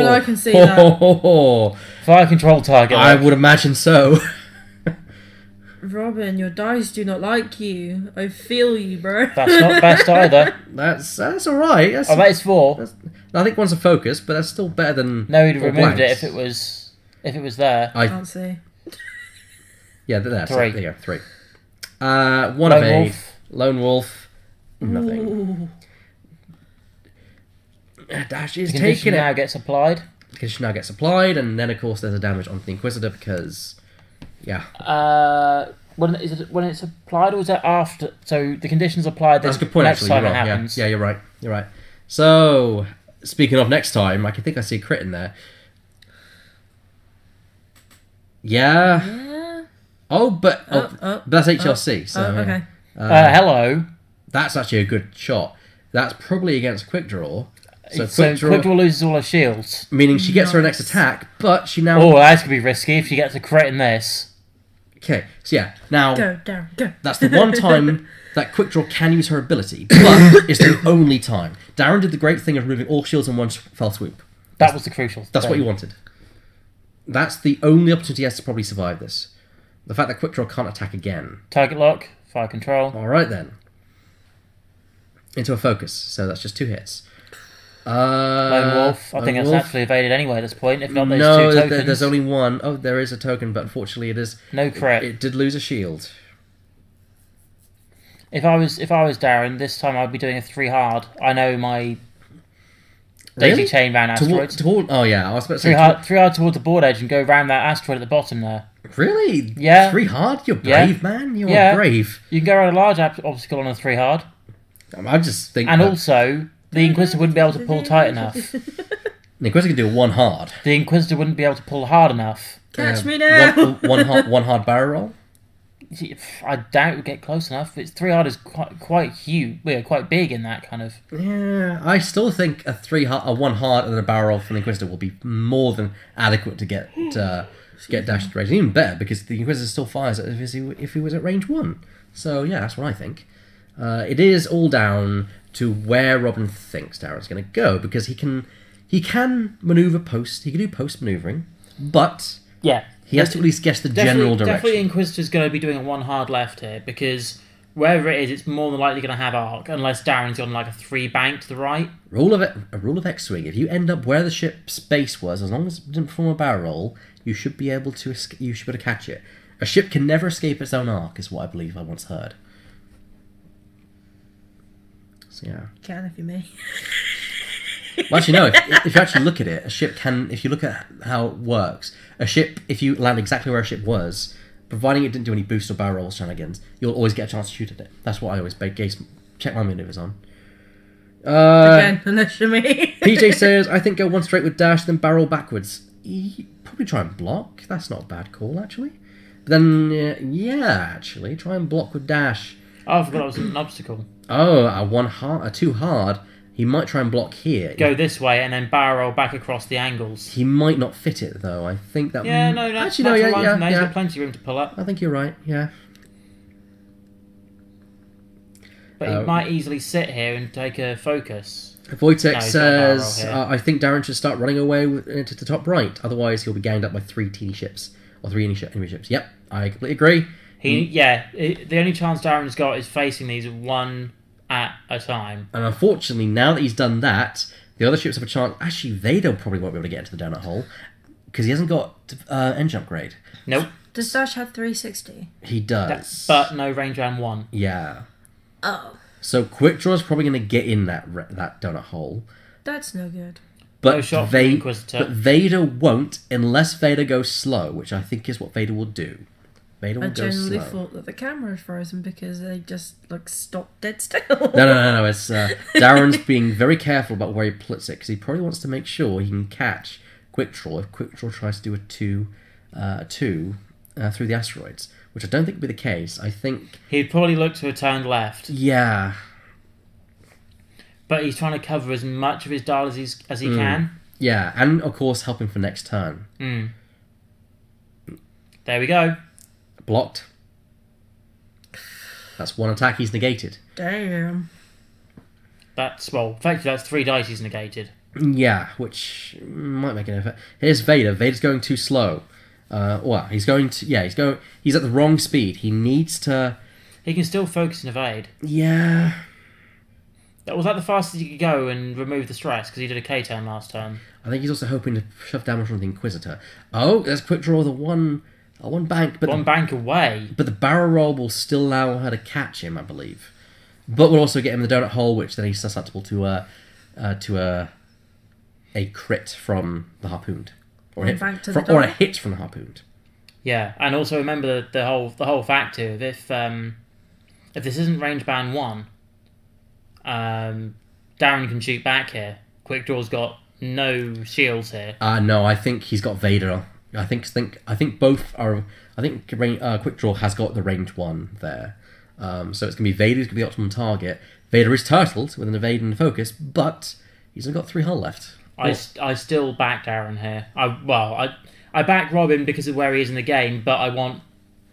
I can see that. Fire control target. I would imagine so. Robin, your dice do not like you. I feel you, bro. That's not best either. That's all right. I bet it's 4. I think one's a focus, but that's still better than. No, he'd have removed it if it was there. I can't see. Yeah, there. 3. There you go, 3. 1 evade. Lone Wolf, nothing. Ooh. Dash is The condition taking now it. gets applied. The condition now gets applied, and then of course there's a damage onto the Inquisitor because, yeah. When it's applied, or is that after? So the condition's applied. That's Then a good point, next actually. time You're it right. happens. Yeah, you're right. You're right. So, speaking of next time, I think I see a crit in there. Yeah. Yeah. Oh, but that's HLC. So okay. Hello. that's actually a good shot. That's probably against Quick Draw. So Quick Draw loses all her shields. meaning she gets her next attack, but she now. Oh, that's gonna be risky if she gets a crit in this. Okay, so yeah, now Go, Darren, go. that's the one time that Quick Draw can use her ability, but it's the only time. Darren did the great thing of removing all shields in one fell swoop. That was the crucial. That's thing. what you wanted. That's the only opportunity he has to probably survive this. The fact that Quick Draw can't attack again. Target lock, fire control. All right then. Into a focus, so that's just 2 hits. Lone Wolf. I think Lone that's Wolf. naturally evaded anyway at this point. If not, those No, two tokens. there's only one. Oh, there is a token, but unfortunately it is. No crit. It did lose a shield. If I was Darren, this time I'd be doing a 3 hard. I know my daisy Really? chain round asteroids. Oh yeah, I was about to 3 say. hard towards the board edge and go round that asteroid at the bottom there. Really? Yeah. 3 hard? You're Yeah. brave, man. You're Yeah. brave. You can go around a large obstacle on a 3 hard, I just think. and that also the Inquisitor wouldn't be able to pull tight enough. the Inquisitor can do 1 hard. The Inquisitor wouldn't be able to pull hard enough. Catch me now. One hard barrel roll. I doubt it would get close enough. It's 3 hard is quite huge. We're quite big in that kind of. Yeah, I still think a 1 hard and a barrel roll from the Inquisitor will be more than adequate to get dashed range. Even better because the Inquisitor still fires if he was at range 1. So yeah, that's what I think. It is all down to where Robin thinks Darren's going to go because he can maneuver post. He can do post maneuvering, but Yeah. he has to at least guess the general direction. Definitely Inquisitor's going to be doing a 1 hard left here because wherever it is, it's more than likely going to have arc unless Darren's on like a 3 bank to the right. A rule of X-Wing. If you end up where the ship's base was, as long as it didn't perform a barrel roll, you should be able to catch it. A ship can never escape its own arc, is what I believe I once heard. So yeah. Can if you may. Well, actually, no. If you actually look at it, a ship can. If you look at how it works, a ship, if you land exactly where a ship was, providing it didn't do any boost or barrel roll shenanigans, you'll always get a chance to shoot at it. That's what I always check my maneuvers on. Again, unless you me. PJ says, I think go 1 straight with dash, then barrel backwards. Probably try and block. That's not a bad call, actually. But then, actually, try and block with dash. Oh, I forgot it was an obstacle. Oh, a 2 hard. He might try and block here. Go this way and then barrel roll back across the angles. He might not fit it, though. I think that... Yeah, no, actually, no, yeah. He's got plenty of room to pull up. I think you're right, yeah. But he might easily sit here and take a focus. Wojtek No, he's got a says, barrel here. I think Darren should start running away into the top right. Otherwise, he'll be ganged up by 3 teeny ships. Or 3 enemy ships. Yep, I completely agree. The only chance Darren's got is facing these 1 at a time. And unfortunately, now that he's done that, the other ships have a chance. Actually, Vader probably won't be able to get into the donut hole because he hasn't got engine upgrade. Nope. Does Dash have 360? He does. But no range round 1. Yeah. Oh. So Quick Draw is probably going to get in that donut hole. That's no good. But No shot from the Inquisitor. But Vader won't unless Vader goes slow, which I think is what Vader will do. Vader will I go generally slow. thought that the camera is frozen because they just stop dead still. No. It's Darren's being very careful about where he puts it because he probably wants to make sure he can catch Quick Draw if Quick Draw tries to do a 2 through the asteroids, which I don't think will be the case. I think He'd probably look to a turn left. Yeah. But he's trying to cover as much of his dial as he can. Yeah, and of course helping for next turn. There we go. Blocked. That's 1 attack he's negated. Damn. Effectively that's 3 dice he's negated. Yeah, which might make an effect. Here's Vader. Vader's going too slow. He's going to... Yeah, he's at the wrong speed. He needs to... He can still focus and evade. Yeah. Was that the fastest he could go and remove the stress? Because he did a K-turn last turn. I think he's also hoping to shove damage on the Inquisitor. Oh, there's Quick Draw, the one bank. But 1 bank away. But the barrel roll will still allow her to catch him, I believe. But we'll also get him the donut hole, which then he's susceptible to a crit from the harpooned, or a hit from the harpooned. Yeah, and also remember the whole fact here. If this isn't range band 1, Darren can shoot back here. Quick Draw's got no shields here. No, I think he's got Vader. I think both are. I think Quick Draw has got the range 1 there. So it's gonna be Vader who's gonna be the optimum target. Vader is turtled with an evade and a focus, but he's only got 3 hull left. I still back Darren here. I back Robin because of where he is in the game, but I want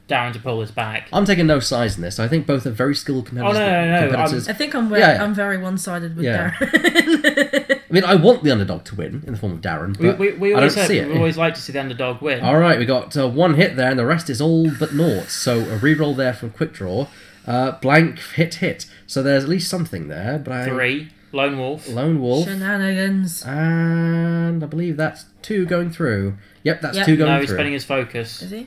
Darren to pull this back. I'm taking no sides in this. I think both are very skilled competitors. No. I think I'm very one-sided with Darren. I mean, I want the underdog to win in the form of Darren, but we I don't see it. We always like to see the underdog win. All right, we got 1 hit there, and the rest is all but naught. So a reroll there from Quick Draw. Blank, hit. So there's at least something there. But 3. Lone Wolf. Shenanigans. And I believe that's 2 going through. Yep, that's 2 going through. No, he's spending his focus. Is he?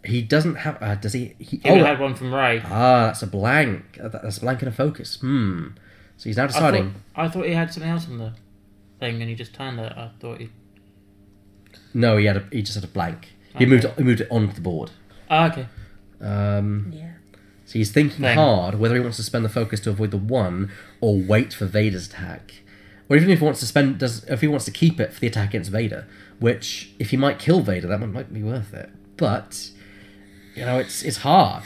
He doesn't have... does he? He would have had one from Ray. That's a blank. That's a blank and a focus. So he's now deciding... I thought he had something else on the thing and he just turned it. I thought he... No, he just had a blank. Okay. He moved it onto the board. Oh, okay. Yeah. So he's thinking hard whether he wants to spend the focus to avoid the 1 or wait for Vader's attack. Or even if he wants to if he wants to keep it for the attack against Vader, which if he might kill Vader, that might be worth it. But it's hard.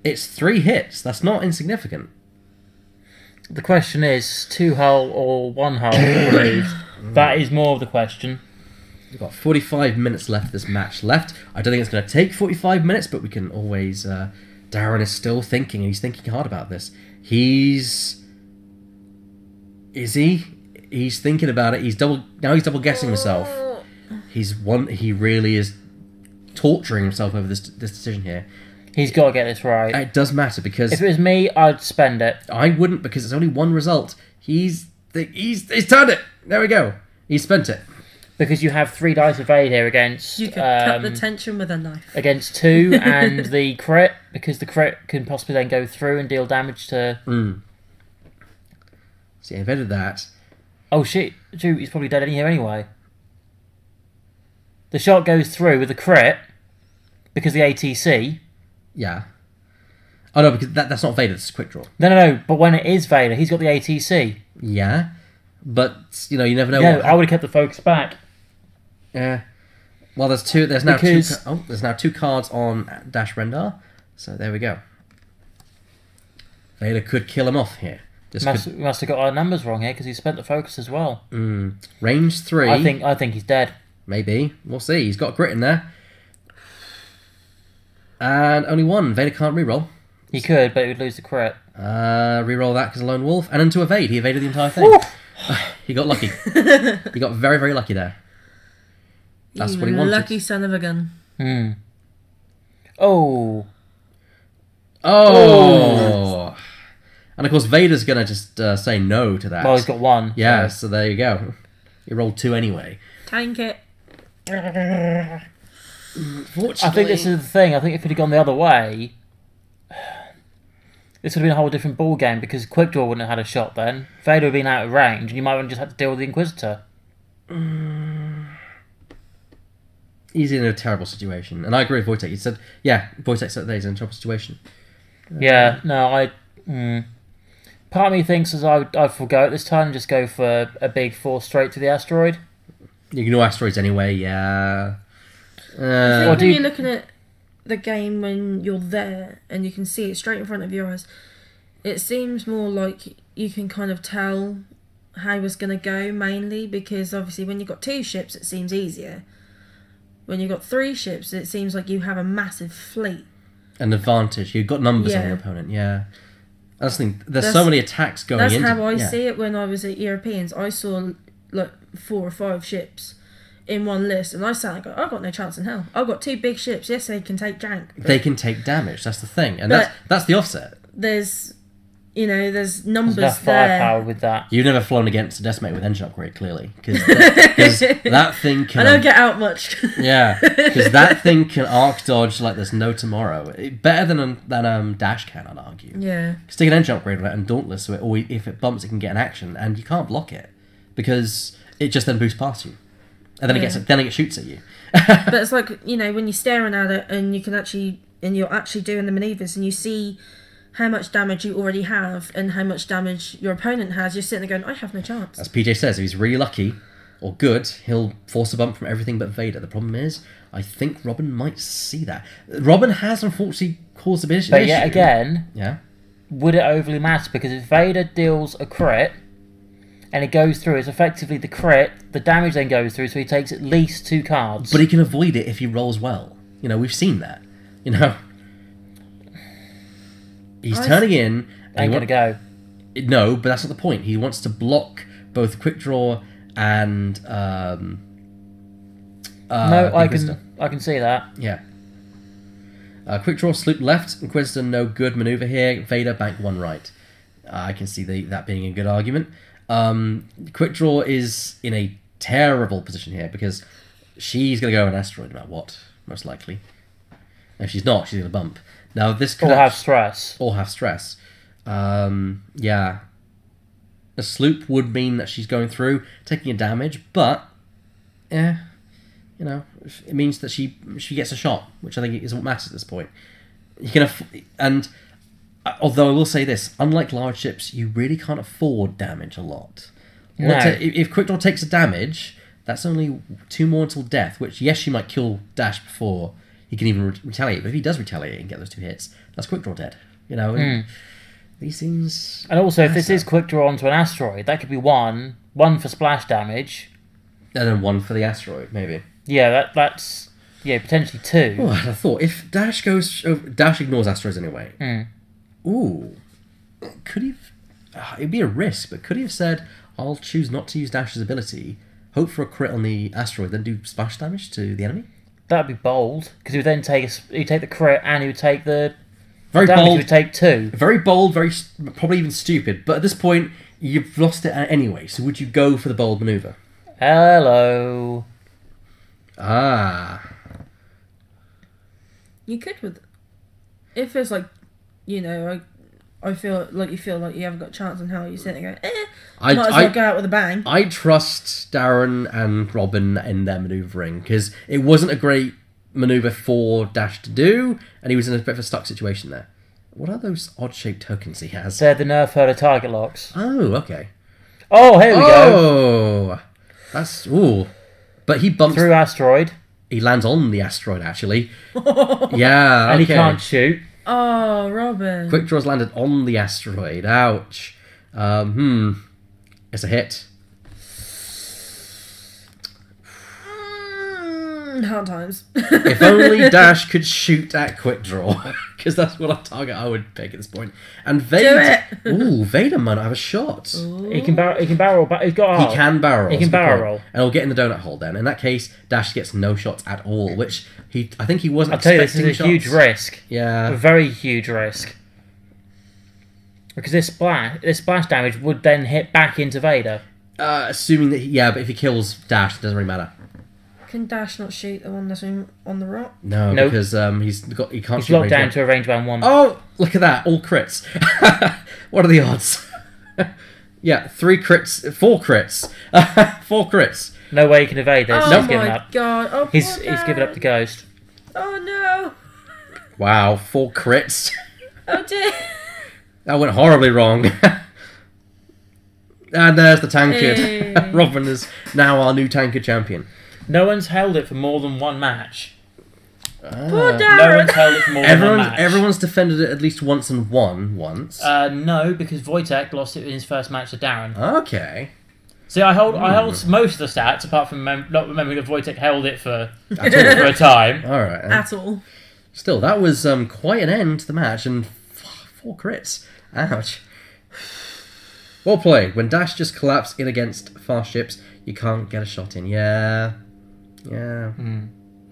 It's 3 hits. That's not insignificant. The question is 2 hull or 1 hull. That is more of the question. We've got 45 minutes left of this match left. I don't think it's going to take 45 minutes, but we can always... Darren is still thinking, and he's thinking hard about this. Is he? He's thinking about it. He's double guessing himself. He really is torturing himself over this decision here. He's got to get this right. It does matter because... If it was me, I'd spend it. I wouldn't, because it's only 1 result. He's turned it. There we go. He spent it. Because you have 3 dice evade here against... You can cut the tension with a knife. Against 2 and the crit, because the crit can possibly then go through and deal damage to... So he invented that. Oh shit, shoot, he's probably dead in here anyway. The shot goes through with the crit, because the ATC... Yeah. Oh no, because that's not Vader, that's Quick Draw. No, but when it is Vader, he's got the ATC. Yeah, but, you never know. Yeah, I would have kept the focus back. Yeah. Well, there's now 2 cards on Dash Rendar, so there we go. Vader could kill him off here. We must have got our numbers wrong here because he spent the focus as well. Range 3. I think he's dead. Maybe. We'll see. He's got grit in there. And only 1. Vader can't reroll. He could, but he would lose the crit. Reroll that because a lone wolf. And into evade. He evaded the entire thing. He got lucky. He got very, very lucky there. That's what he wanted. Lucky son of a gun. Oh. And of course, Vader's going to just say no to that. Well, he's got 1. Yeah, so there you go. He rolled 2 anyway. Tank it. Fortunately, I think this is the thing. I think if it had gone the other way, this would have been a whole different ball game because Quick Draw wouldn't have had a shot then. Vader would have been out of range, and you might have just had to deal with the Inquisitor. He's in a terrible situation, and I agree with Wojtek. He said, Wojtek said that he's in a terrible situation. Part of me thinks as I'd forgo it this time and just go for a big 4 straight to the asteroid. You can do asteroids anyway, yeah. I think when you're looking at the game when you're there and you can see it straight in front of your eyes, it seems more like you can kind of tell how it's going to go mainly because obviously when you've got 2 ships it seems easier. When you've got 3 ships it seems like you have a massive fleet. An advantage. You've got numbers on your opponent, yeah. That's the thing. There's so many attacks going into... That's how I see it when I was at Europeans. I saw like 4 or 5 ships in one list, and I sat and go, I've got no chance in hell. I've got 2 big ships. Yes, they can take jank. They can take damage. That's the thing, and that's the offset. You know, there's numbers There's enough there. firepower with that. You've never flown against a decimator with engine upgrade, clearly, because that thing can. I don't get out much. Yeah, because that thing can arc dodge like there's no tomorrow. Better than Dash can, I'd argue. Yeah. Stick an engine upgrade on it and Dauntless, so if it bumps, it can get an action, and you can't block it because it just then boosts past you, and then it shoots at you. But it's like, you know, when you're staring at it and you're actually doing the maneuvers and you see how much damage you already have and how much damage your opponent has, you're sitting there going, I have no chance. As PJ says, if he's really lucky or good, he'll force a bump from everything but Vader. The problem is, I think Robin might see that. Robin has unfortunately caused a bit of issue. But yet again, yeah, would it overly matter? Because if Vader deals a crit and it goes through, it's effectively the crit, the damage then goes through, so he takes at least 2 cards. but he can avoid it if he rolls well. You know, we've seen that. You know, he's turning in. Ain't gonna go. No, but that's not the point. He wants to block both quick draw and No, I can see that. Yeah. Quick draw, sloop left. Inquisitor, no good maneuver here. Vader, bank 1 right. I can see that being a good argument. Quick draw is in a terrible position here because she's going to go an asteroid no matter what, most likely. If she's not, she's going to bump. Now this could have stress. Or have stress. Yeah. A sloop would mean that she's going through, taking a damage, but yeah, you know, it means that she gets a shot, which I think is what matters at this point. You can and although I will say this, unlike large ships, you really can't afford damage a lot. No. If Quick Draw takes a damage, that's only 2 more until death, which yes, she might kill Dash before he can even retaliate, but if he does retaliate and get those 2 hits, that's Quick Draw dead. You know, these things. And also, if this is Quick Draw onto an asteroid, that could be one for splash damage, and then 1 for the asteroid, maybe. Yeah, that's potentially 2. Oh, I thought if Dash Dash ignores asteroids anyway. Ooh, could he? It'd be a risk, but could he have said, "I'll choose not to use Dash's ability, hope for a crit on the asteroid, then do splash damage to the enemy"? That'd be bold, because he would then take the crit and he would take the very damage. bold. He would take 2. Very bold, very probably even stupid. But at this point, you've lost it anyway. So would you go for the bold maneuver? Hello. You could with, if it's like, you know, I feel like you haven't got a chance on how you're sitting there going, might as well go out with a bang. I trust Darren and Robin in their manoeuvring because it wasn't a great maneuver for Dash to do, and he was in a bit of a stuck situation there. What are those odd-shaped tokens he has? They're the nerf herder target locks. Oh, okay. Oh, here we go. Oh, that's but he bumps through asteroid. He lands on the asteroid actually. Yeah, and he can't shoot. Oh, Robin. Quick Draw's landed on the asteroid. Ouch. It's a hit. Hard times. If only Dash could shoot at Quick Draw, because that's what a target I would pick at this point. And Vader, Vader might not have a shot. Ooh. He can barrel. He's got. He can barrel. He can barrel roll, and he'll get in the donut hole. Then, in that case, Dash gets no shots at all, which I think he wasn't. I'll tell you, this expecting is a huge risk. Yeah, a very huge risk. Because this splash damage would then hit back into Vader. Assuming that, but if he kills Dash, it doesn't really matter. Can Dash not shoot the one that's on the rock? No, nope. Because he can't. He's locked down to a range bound 1. Oh, look at that! All crits. What are the odds? Yeah, 3 crits, 4 crits, 4 crits. No way he can evade this. Oh He's given my up. God! Oh, he's given up the ghost. Oh no! Wow, 4 crits. Oh dear. That went horribly wrong. And there's the Tankard. Hey. Robin is now our new Tankard champion. No one's held it for more than 1 match. Poor Darren. No one's held it for more than 1 match. Everyone's defended it at least once and won once. No, because Wojtek lost it in his first match to Darren. Okay. See, I hold most of the stats, apart from not remembering that Wojtek held it for a time. All right. At all. Still, that was quite an end to the match, and 4 crits. Ouch. Well played. When Dash just collapse in against fast ships, you can't get a shot in. Yeah.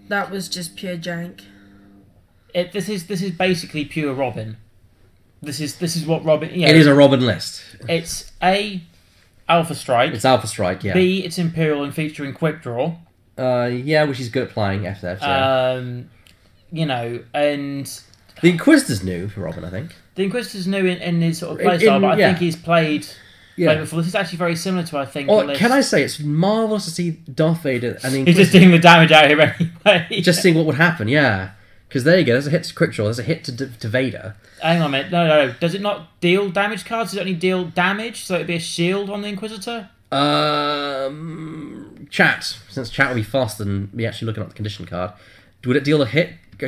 That was just pure jank. This is basically pure Robin. This is what Robin. You know, it is a Robin list. It's A, Alpha Strike. It's Alpha Strike, yeah. B, it's Imperial and featuring Quick Draw. Yeah, which is good at playing FF. Yeah. You know, and The Inquisitor's new for Robin, I think. the Inquisitor's new in his sort of playstyle, but I think he's played before. This is actually very similar to, I think. Can I say it's marvelous to see Darth Vader and the Inquisitor. He's just doing the damage out here anyway. Just seeing what would happen, yeah. Because there you go. There's a hit to Quick Draw. There's a hit to Vader. Hang on a minute. No. Does it not deal damage cards? Does it only deal damage? So it'd be a shield on the Inquisitor? Chat. Since chat will be faster than me actually looking up the condition card. Would it deal a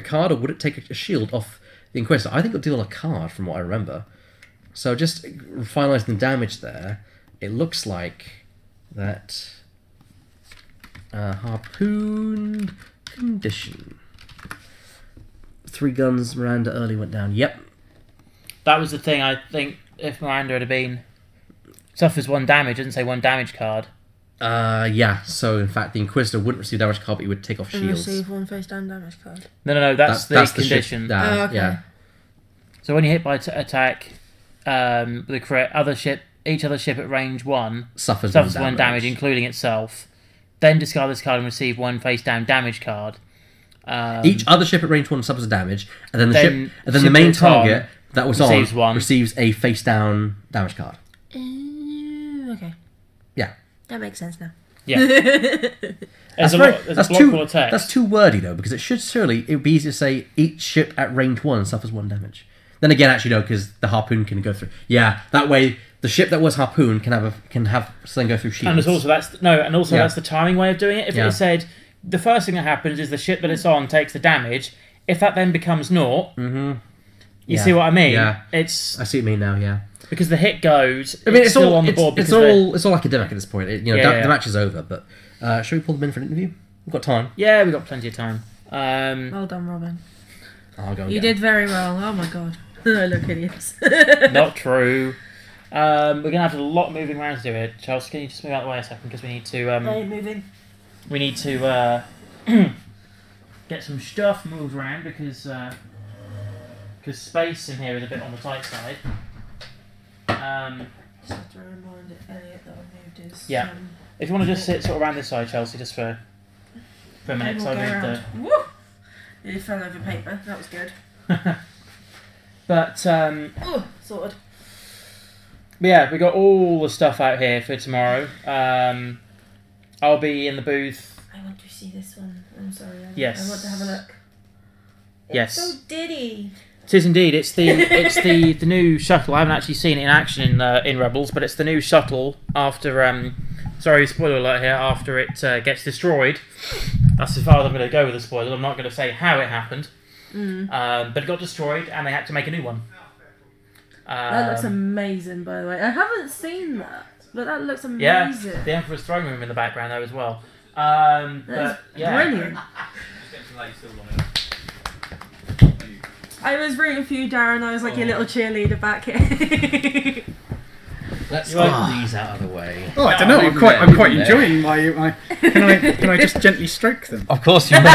card, or would it take a shield off the Inquisitor? I think it'll deal a card from what I remember. So just finalising the damage there, it looks like that harpoon condition. 3 guns, Miranda early went down. Yep. That was the thing. I think if Miranda had been suffers 1 damage, doesn't say 1 damage card. Yeah. So in fact, the Inquisitor wouldn't receive damage card, but he would take off shields. Receive 1 face down damage card. No. That's the condition. Okay. Yeah. So when you hit by attack, the crit, each other ship at range 1 suffers 1 damage, including itself. Then discard this card and receive 1 face down damage card. Each other ship at range 1 suffers a damage, and then the main target that was receives a face down damage card. Okay. Yeah. That makes sense now. Yeah. That's too wordy though, because it would be easier to say each ship at range 1 suffers 1 damage. Then again, actually no, because the harpoon can go through. Yeah, that way the ship that was harpoon can have something go through shields. And that's the timing way of doing it. If it said the first thing that happens is the ship that it's on takes the damage. If that then becomes naught, you see what I mean? Yeah. I see what you mean now. Yeah. Because the hit goes. I mean, it's still all on the board. It's all academic at this point. The match is over. But should we pull them in for an interview? We've got time. Yeah, we've got plenty of time. Well done, Robin. I'll go. You did very well. Oh my god. I look idiots. Not true. We're gonna have a lot moving around to do it. Chelsea, can you just move out of the way a second because we need to. Moving. We need to get some stuff moved around because space in here is a bit on the tight side. Just have to remind Elliot that I moved his. Yeah. If you want to just sit sort of around this side, Chelsea, just for a minute. So I moved Woo! Nearly fell over paper. That was good. But sorted. But yeah, we got all the stuff out here for tomorrow. I'll be in the booth. I want to see this one. I'm sorry. Yes. I want to have a look. Yes. It's so diddy. It is indeed. It's the new shuttle. I haven't actually seen it in action in Rebels, but it's the new shuttle after. Sorry, spoiler alert here. After it gets destroyed, that's as far as I'm going to go with the spoiler. I'm not going to say how it happened, but it got destroyed and they had to make a new one. That looks amazing, by the way. I haven't seen that, but that looks amazing. Yeah, the Emperor's throne room in the background though as well. That's brilliant. I was rooting for you, Darren. I was like your little cheerleader back here. Let's get these out of the way. Oh, I don't know. I'm quite enjoying my. Can I just gently stroke them? Of course you may.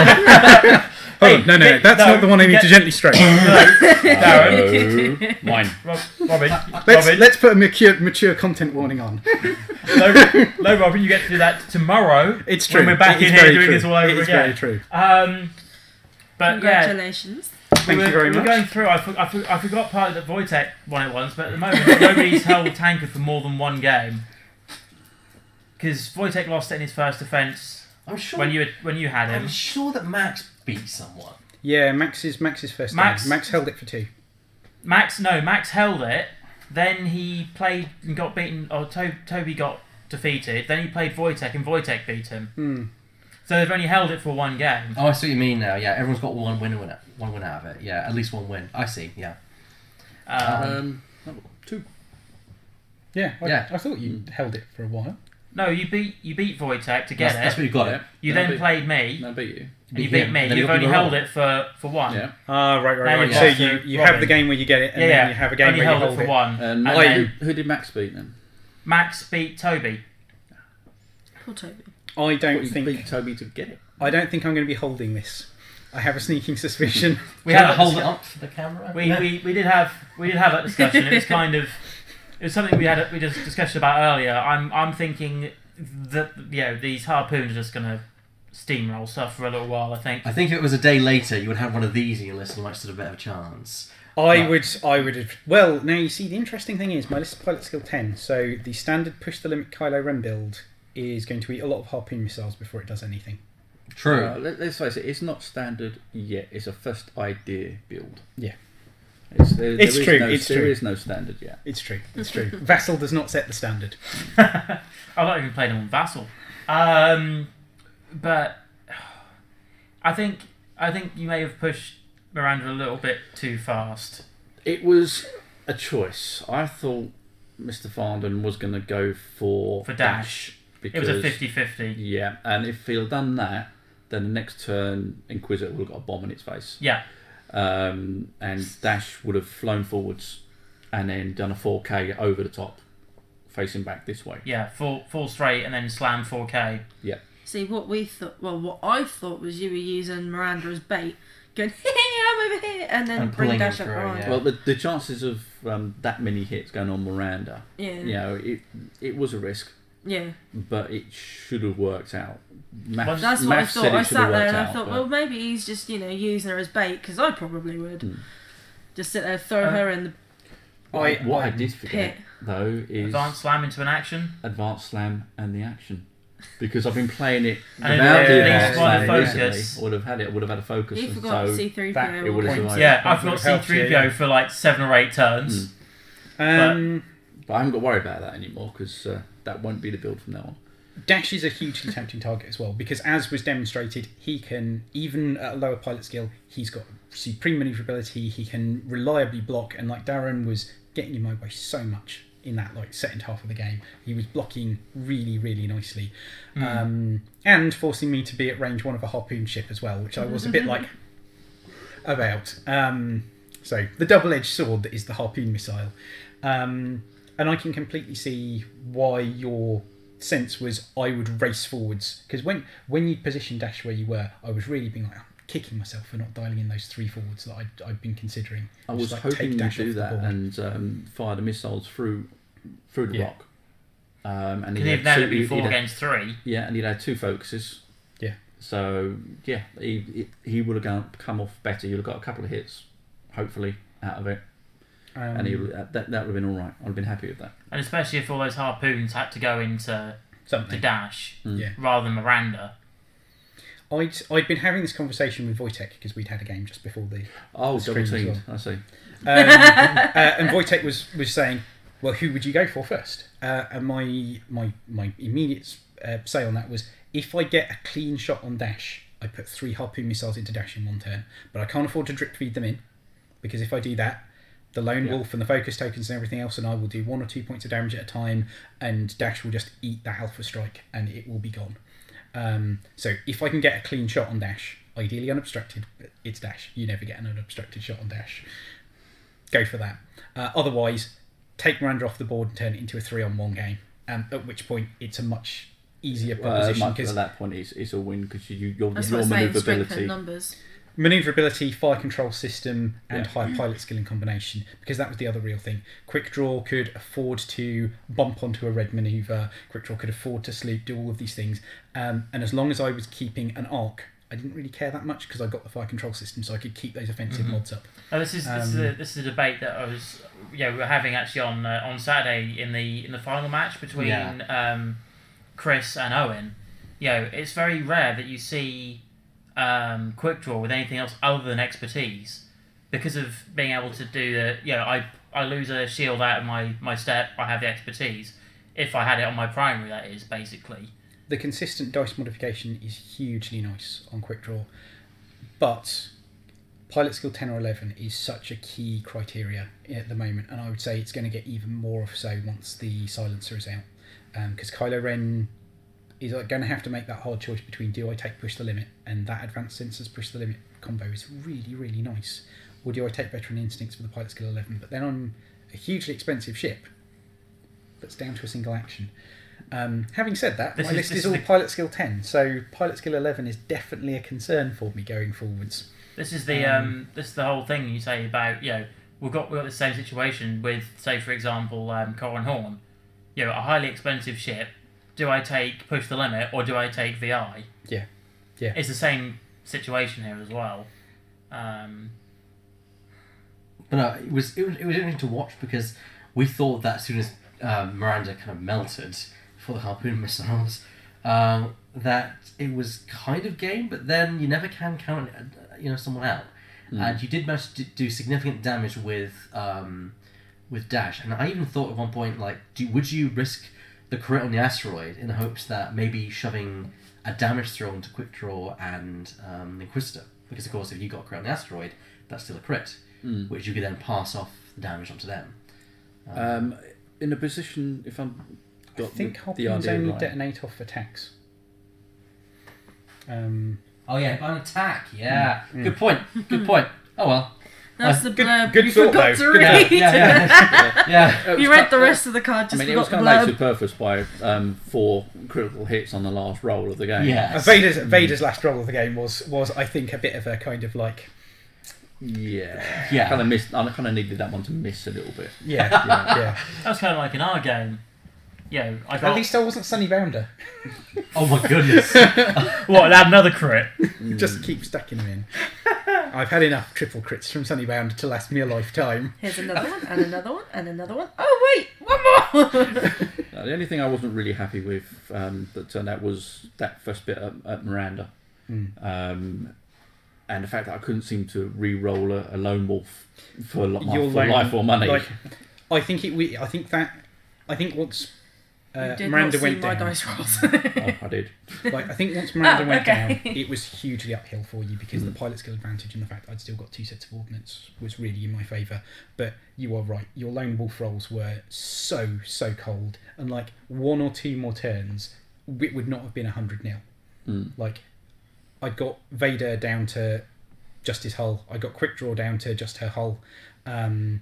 Oh, no. That's not the one I need to gently stroke. Darren. Mine. Robin. Let's put a mature content warning on. No, Robin, you get to do that tomorrow. It's true. When we're back in here doing this all over again. It's very true. But congratulations. Thank you very much. We're going through. I forgot part of the Wojtek won it once, but at the moment nobody's held Tankard for more than 1 game. Because Wojtek lost it in his first defence. I'm sure when you had him. I'm sure that Max beat someone. Yeah, Max's first game. Max held it for 2. Max held it. Then he played and got beaten. Or Toby got defeated. Then he played Wojtek and Wojtek beat him. So they've only held it for 1 game. Oh, I see what you mean now. Yeah, everyone's got one win out of it. Yeah, at least 1 win. I see. Yeah. 2. Yeah. I thought you held it for a while. No, you beat Wojtek to get it. That's what you got it. You then played me. No, I beat you. And you beat me. You've only held it for 1. Yeah. Right. So you have the game where you get it, and then you have a game where you hold it for 1. And who did Max beat then? Max beat Toby. Poor Toby. I don't think beat Toby to get it. I don't think I'm going to be holding this. I have a sneaking suspicion. We Can had I hold it up for the camera? we did have that discussion. It was something we just discussed about earlier. I'm thinking that these harpoons are just gonna steamroll stuff for a little while. I think if it was a day later, you would have one of these in your list and you might stood a bit of a chance. I would have. Well, now you see, the interesting thing is my list is pilot skill 10, so the standard push the limit Kylo Ren build is going to eat a lot of harpoon missiles before it does anything. True. Let's face it, it's not standard yet. It's a first idea build. Yeah. There is no standard yet. It's true. Vassal does not set the standard. I've not even played them on Vassal. But I think you may have pushed Miranda a little bit too fast. It was a choice. I thought Mr. Farndon was going to go for Dash. Because, it was a 50-50. Yeah, and if he'd done that, then the next turn Inquisitor would have got a bomb in its face. Yeah. And Dash would have flown forwards and then done a 4K over the top, facing back this way. Yeah, full straight and then slam 4K. Yeah. See, what I thought was you were using Miranda as bait, going, hey, I'm over here, and then bring Dash up right. Yeah. Well, the chances of that many hits going on Miranda, it was a risk. Yeah. But it should have worked out. That's what I thought. I sat there and I thought, well, maybe he's just, using her as bait, because I probably would. Just sit there, throw her in the what I did forget, though, is... Advanced slam into an action. Advanced slam and the action. Because I've been playing it and without the advanced slam recently. I would have had a focus. You forgot C-3PO. It would have survived. Yeah, I forgot C-3PO for like 7 or 8 turns. But I haven't got to worry about that anymore, because that won't be the build from now on. Dash is a hugely tempting target as well, because as was demonstrated, he can, even at a lower pilot skill, he's got supreme manoeuvrability, he can reliably block, and like Darren was getting in my way so much in that second half of the game. He was blocking really, really nicely. And forcing me to be at range 1 of a harpoon ship as well, which I was a bit about. So the double-edged sword that is the harpoon missile. And I can completely see why your sense was I would race forwards, because when you positioned Dash where you were, I was really being kicking myself for not dialing in those 3 forwards that I'd been considering. I was hoping you'd do that and fire the missiles through the rock. And he'd now be 4 against 3. Yeah, and he'd had 2 focuses. Yeah. So yeah, he would have come off better. You'd have got a couple of hits, hopefully, out of it. And that would have been all right. I'd have been happy with that. And especially if all those harpoons had to go into the Dash rather than Miranda. I'd been having this conversation with Wojtek, because we'd had a game just before the double teamed. I see. And Wojtek was saying, well, who would you go for first? And my immediate say on that was, if I get a clean shot on Dash, I put 3 harpoon missiles into Dash in 1 turn, but I can't afford to drip feed them in, because if I do that, the lone wolf and the focus tokens and everything else, and I will do 1 or 2 points of damage at a time, and Dash will just eat that alpha strike and it will be gone. So if I can get a clean shot on Dash, ideally unobstructed, but it's Dash, you never get an unobstructed shot on Dash, go for that. Otherwise, take Miranda off the board and turn it into a 3-on-1 game, at which point it's a much easier proposition. At that point it's a win, because your manoeuvrability, manoeuvrability, fire control system, and high pilot skill in combination, because that was the other real thing. Quick Draw could afford to bump onto a red manoeuvre, Quick Draw could afford to sloop, do all of these things, and as long as I was keeping an arc, I didn't really care that much, because I got the fire control system, so I could keep those offensive mods up. Oh, this is a debate that we were having actually on Saturday in the final match between Chris and Owen. It's very rare that you see Quick Draw with anything else other than expertise, because of being able to do I lose a shield out of my step, I have the expertise. If I had it on my primary, that is, basically. The consistent dice modification is hugely nice on Quick Draw, but pilot skill 10 or 11 is such a key criteria at the moment, and I would say it's going to get even more so once the silencer is out, because Kylo Ren is going to have to make that hard choice between, do I take push the limit, and that advanced sensors push the limit combo is really, really nice, or do I take veteran instincts for the pilot skill 11, but then on a hugely expensive ship that's down to a single action. Having said that, This my is- list this is is all the- pilot skill 10, so pilot skill 11 is definitely a concern for me going forwards. This is the whole thing you say about, you know, we've got the same situation with, say, for example, Corin Horn. You know, a highly expensive ship. Do I take Push the Limit or do I take VI? Yeah. It's the same situation here as well. But no, it was interesting to watch because we thought that as soon as Miranda kind of melted for the harpoon missiles, that it was kind of game, but then you never can count someone out, and you did manage to do significant damage with Dash, and I even thought at one point like, would you risk the crit on the asteroid in the hopes that maybe shoving a damage throw into Quick Draw and Inquisitor, because of course if you got a crit on the asteroid, that's still a crit, which you could then pass off the damage onto them. In a position, if I'm I think the harpoons idea only right. detonate off attacks. Oh yeah, by an attack. Yeah, good point. Good point. Oh well. That's the blurb good you thought, forgot though. to Good read. Yeah. You read the rest of the card, I just mean, it was forgot the kind of late to blurb. purpose by 4 critical hits on the last roll of the game. Yeah. Vader's last roll of the game was I think a bit of a kind of like Yeah. Yeah. I kind of needed that one to miss a little bit. yeah. That was kind of like in our game. You know, I At got... least I wasn't Sunny Bounder. Oh my goodness. What, add another crit? Just keep stacking them in. I've had enough triple crits from Sunny Bounder to last me a lifetime. Here's another one, and another one, and another one. Oh wait, one more! The only thing I wasn't really happy with that turned out was that first bit at Miranda. And the fact that I couldn't seem to re-roll a lone wolf for life or money. Like, I think once You did Miranda not see went my down. dice rolls. Oh, I did. Like, I think once Miranda went okay. down, it was hugely uphill for you because the pilot skill advantage and the fact I'd still got 2 sets of ordnance was really in my favour. But you are right, your lone wolf rolls were so cold, and like 1 or 2 more turns, it would not have been 100-0. Like, I got Vader down to just his hull. I got Quick Draw down to just her hull, and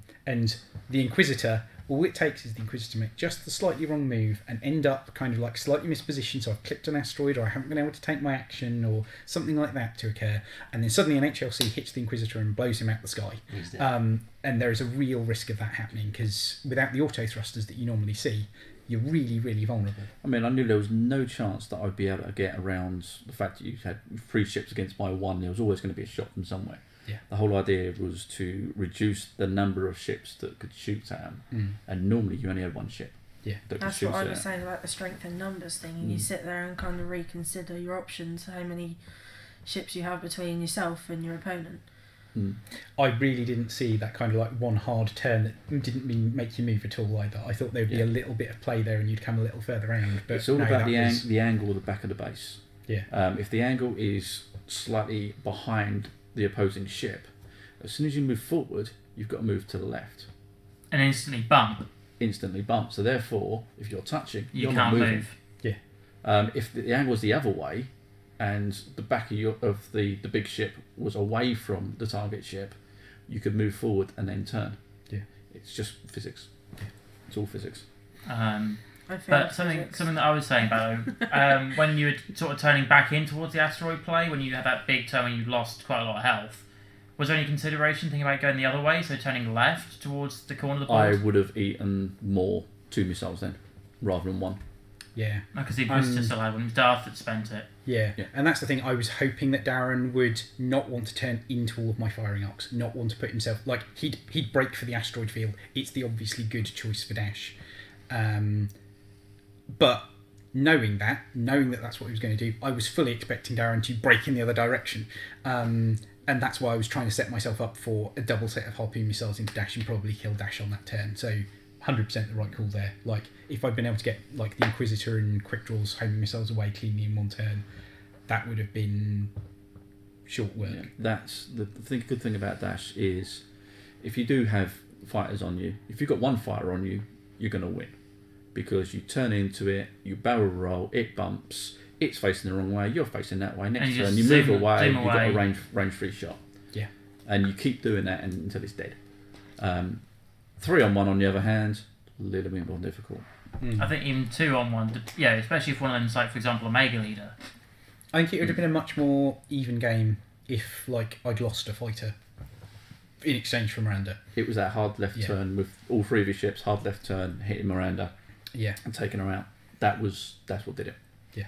the Inquisitor. All it takes is the Inquisitor to make just the slightly wrong move and end up kind of like slightly mispositioned, so I've clicked an asteroid or I haven't been able to take my action or something like that to occur, and then suddenly an HLC hits the Inquisitor and blows him out the sky. And there is a real risk of that happening because without the auto thrusters that you normally see, you're really, really vulnerable. I mean, I knew there was no chance that I'd be able to get around the fact that you had 3 ships against my 1. There was always going to be a shot from somewhere. Yeah. The whole idea was to reduce the number of ships that could shoot at them, and normally you only had 1 ship. Yeah. That That's could shoot what I at was it. saying about the strength in numbers thing, and you sit there and kind of reconsider your options, how many ships you have between yourself and your opponent. I really didn't see that kind of like one hard turn that didn't make you move at all either. I thought there'd be a little bit of play there and you'd come a little further around. But It's all no, about that the angle of the back of the base. Yeah. If the angle is slightly behind the opposing ship, as soon as you move forward, you've got to move to the left. And instantly bump. Instantly bump. So therefore, if you're touching, You you're can't not moving. move. Yeah. If the angle is the other way, and the back of the big ship was away from the target ship, you could move forward and then turn. Yeah. It's just physics. It's all physics. But something that I was saying about when you were sort of turning back in towards the asteroid play, when you had that big turn when you lost quite a lot of health, was there any consideration thinking about going the other way, so turning left towards the corner of the I board? would have eaten more 2 missiles then, rather than 1. Yeah. Because the Inquisitor still had one. It was Darth that spent it. Yeah, and that's the thing. I was hoping that Darren would not want to turn into all of my firing arcs, not want to put himself like he'd break for the asteroid field. It's the obviously good choice for Dash, but knowing that that's what he was going to do, I was fully expecting Darren to break in the other direction, and that's why I was trying to set myself up for a double set of harpoon missiles into Dash and probably kill Dash on that turn. So 100% the right call there. Like, if I'd been able to get like the Inquisitor and Quick Draws homing missiles away cleanly in 1 turn, that would have been short work. Yeah, that's the good thing about Dash is if you do have fighters on you, if you've got 1 fighter on you, you're going to win because you turn into it, you barrel roll, it bumps, it's facing the wrong way, you're facing that way. Next turn, you move away, you've got a range 3 shot. Yeah, and you keep doing that until it's dead. 3-on-1 on the other hand, a little bit more difficult. I think even 2-on-1, yeah, especially if one of them's like, for example, a mega leader. I think it would have been a much more even game if, like, I'd lost a fighter in exchange for Miranda. It was that hard left turn with all 3 of his ships, hard left turn, hitting Miranda, and taking her out. That's what did it. Yeah.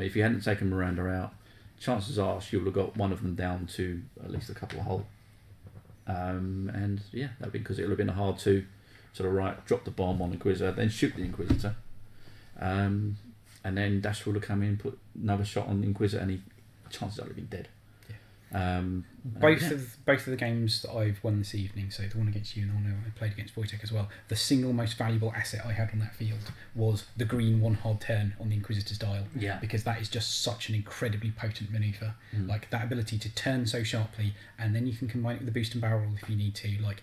If you hadn't taken Miranda out, chances are she would have got one of them down to at least a couple of hull. And yeah, that'd be because it would have been hard to sort of drop the bomb on the Inquisitor, then shoot the Inquisitor, and then Dash would have come in, put another shot on the Inquisitor, and chances are he'd been dead. Both of the games that I've won this evening, so the one against you and the one I played against Wojtek as well, the single most valuable asset I had on that field was the green 1 hard turn on the Inquisitor's dial. Yeah. Because that is just such an incredibly potent manoeuvre. Like, that ability to turn so sharply, and then you can combine it with the boost and barrel roll if you need to. Like,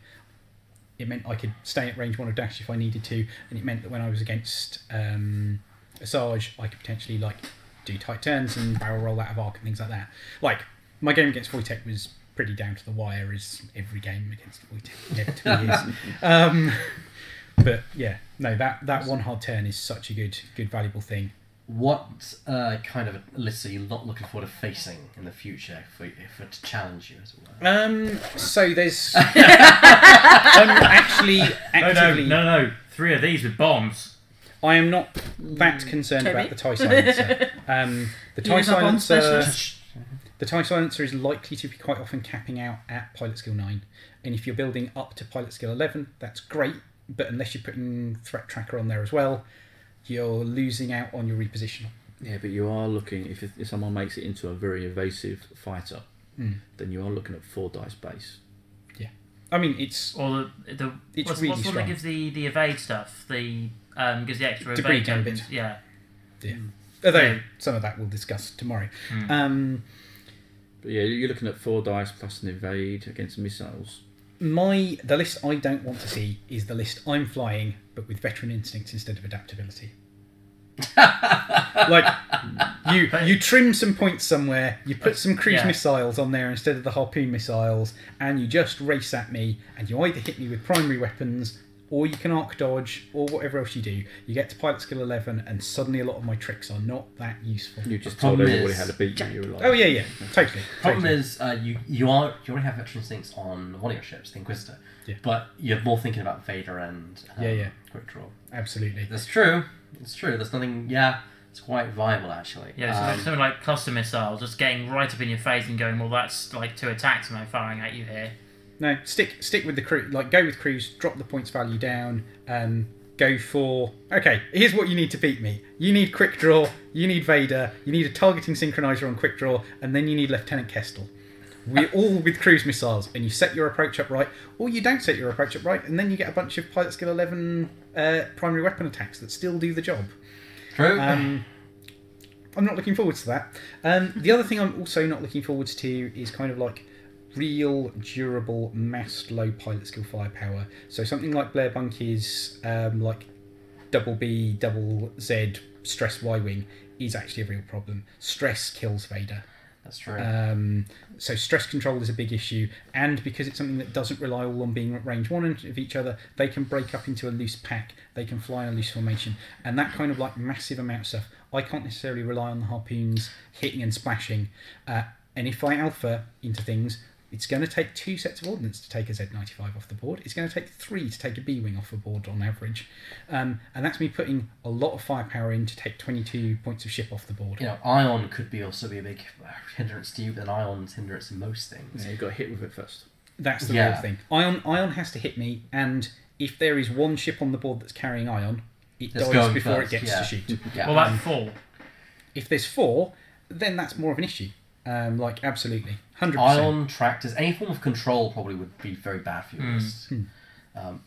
it meant I could stay at range 1 of Dash if I needed to, and it meant that when I was against Asajj, I could potentially, like, do tight turns and barrel roll out of arc and things like that. Like, my game against Wojtek was pretty down to the wire, as every game against Wojtek inevitably is. But yeah, no, that 1 hard turn is such a good valuable thing. What kind of lists are you not looking forward to facing in the future for to challenge you as well? So there's I'm actually actively... No, 3 of these with bombs. I am not that concerned about the TIE Silencer. The TIE Silencer... The TIE Silencer is likely to be quite often capping out at Pilot Skill 9. And if you're building up to Pilot Skill 11, that's great. But unless you're putting Threat Tracker on there as well, you're losing out on your reposition. Yeah, but you are looking, if someone makes it into a very evasive fighter, then you are looking at 4 dice base. Yeah. I mean, it's... Or it's what's really what strong. that gives the evade stuff? Gives the extra Debris evade gambit. tokens. Yeah. Although some of that we'll discuss tomorrow. But yeah, you're looking at 4 dice plus an evade against missiles. The list I don't want to see is the list I'm flying, but with veteran instincts instead of adaptability. Like, you trim some points somewhere, you put some cruise missiles on there instead of the harpoon missiles, and you just race at me, and you either hit me with primary weapons, or you can arc dodge, or whatever else you do. You get to Pilot Skill 11, and suddenly a lot of my tricks are not that useful. You just told everybody how to beat you. You were like, oh yeah, totally. Problem is, you already have veteran instincts on one of your ships, the Inquisitor, but you're more thinking about Vader and Quick Draw. Absolutely. That's true. It's true. There's nothing. Yeah, it's quite viable actually. Yeah, so something like cluster missile, just getting right up in your face and going, well, that's like 2 attacks am I firing at you here. No, stick with the crew. Like, go with cruise, drop the points value down, go for... Okay, here's what you need to beat me. You need Quick Draw, you need Vader, you need a targeting synchronizer on Quick Draw, and then you need Lieutenant Kestel. We're all with cruise missiles, and you set your approach up right, or you don't set your approach up right, and then you get a bunch of Pilot Skill 11 primary weapon attacks that still do the job. True. I'm not looking forward to that. The other thing I'm also not looking forward to is kind of like real, durable, massed low pilot skill firepower. So something like Blair Bunky's like double B, double Z, stress Y-wing is actually a real problem. Stress kills Vader. That's true. So stress control is a big issue, and because it's something that doesn't rely all on being at range 1 of each other, they can break up into a loose pack, they can fly in a loose formation, and that kind of like massive amount of stuff, I can't necessarily rely on the harpoons hitting and splashing, and if I alpha into things, it's going to take 2 sets of ordnance to take a Z95 off the board. It's going to take 3 to take a B-wing off the board on average. And that's me putting a lot of firepower in to take 22 points of ship off the board. You know, Ion could also be a big hindrance to you, but Ion's hindrance in most things. Yeah, you've got to hit with it first. That's the real thing. Ion has to hit me, and if there is one ship on the board that's carrying Ion, it dies before it gets to shoot. Well, that's 4. If there's 4, then that's more of an issue. Like, absolutely. 100%. Ion, tractors, any form of control probably would be very bad for your list.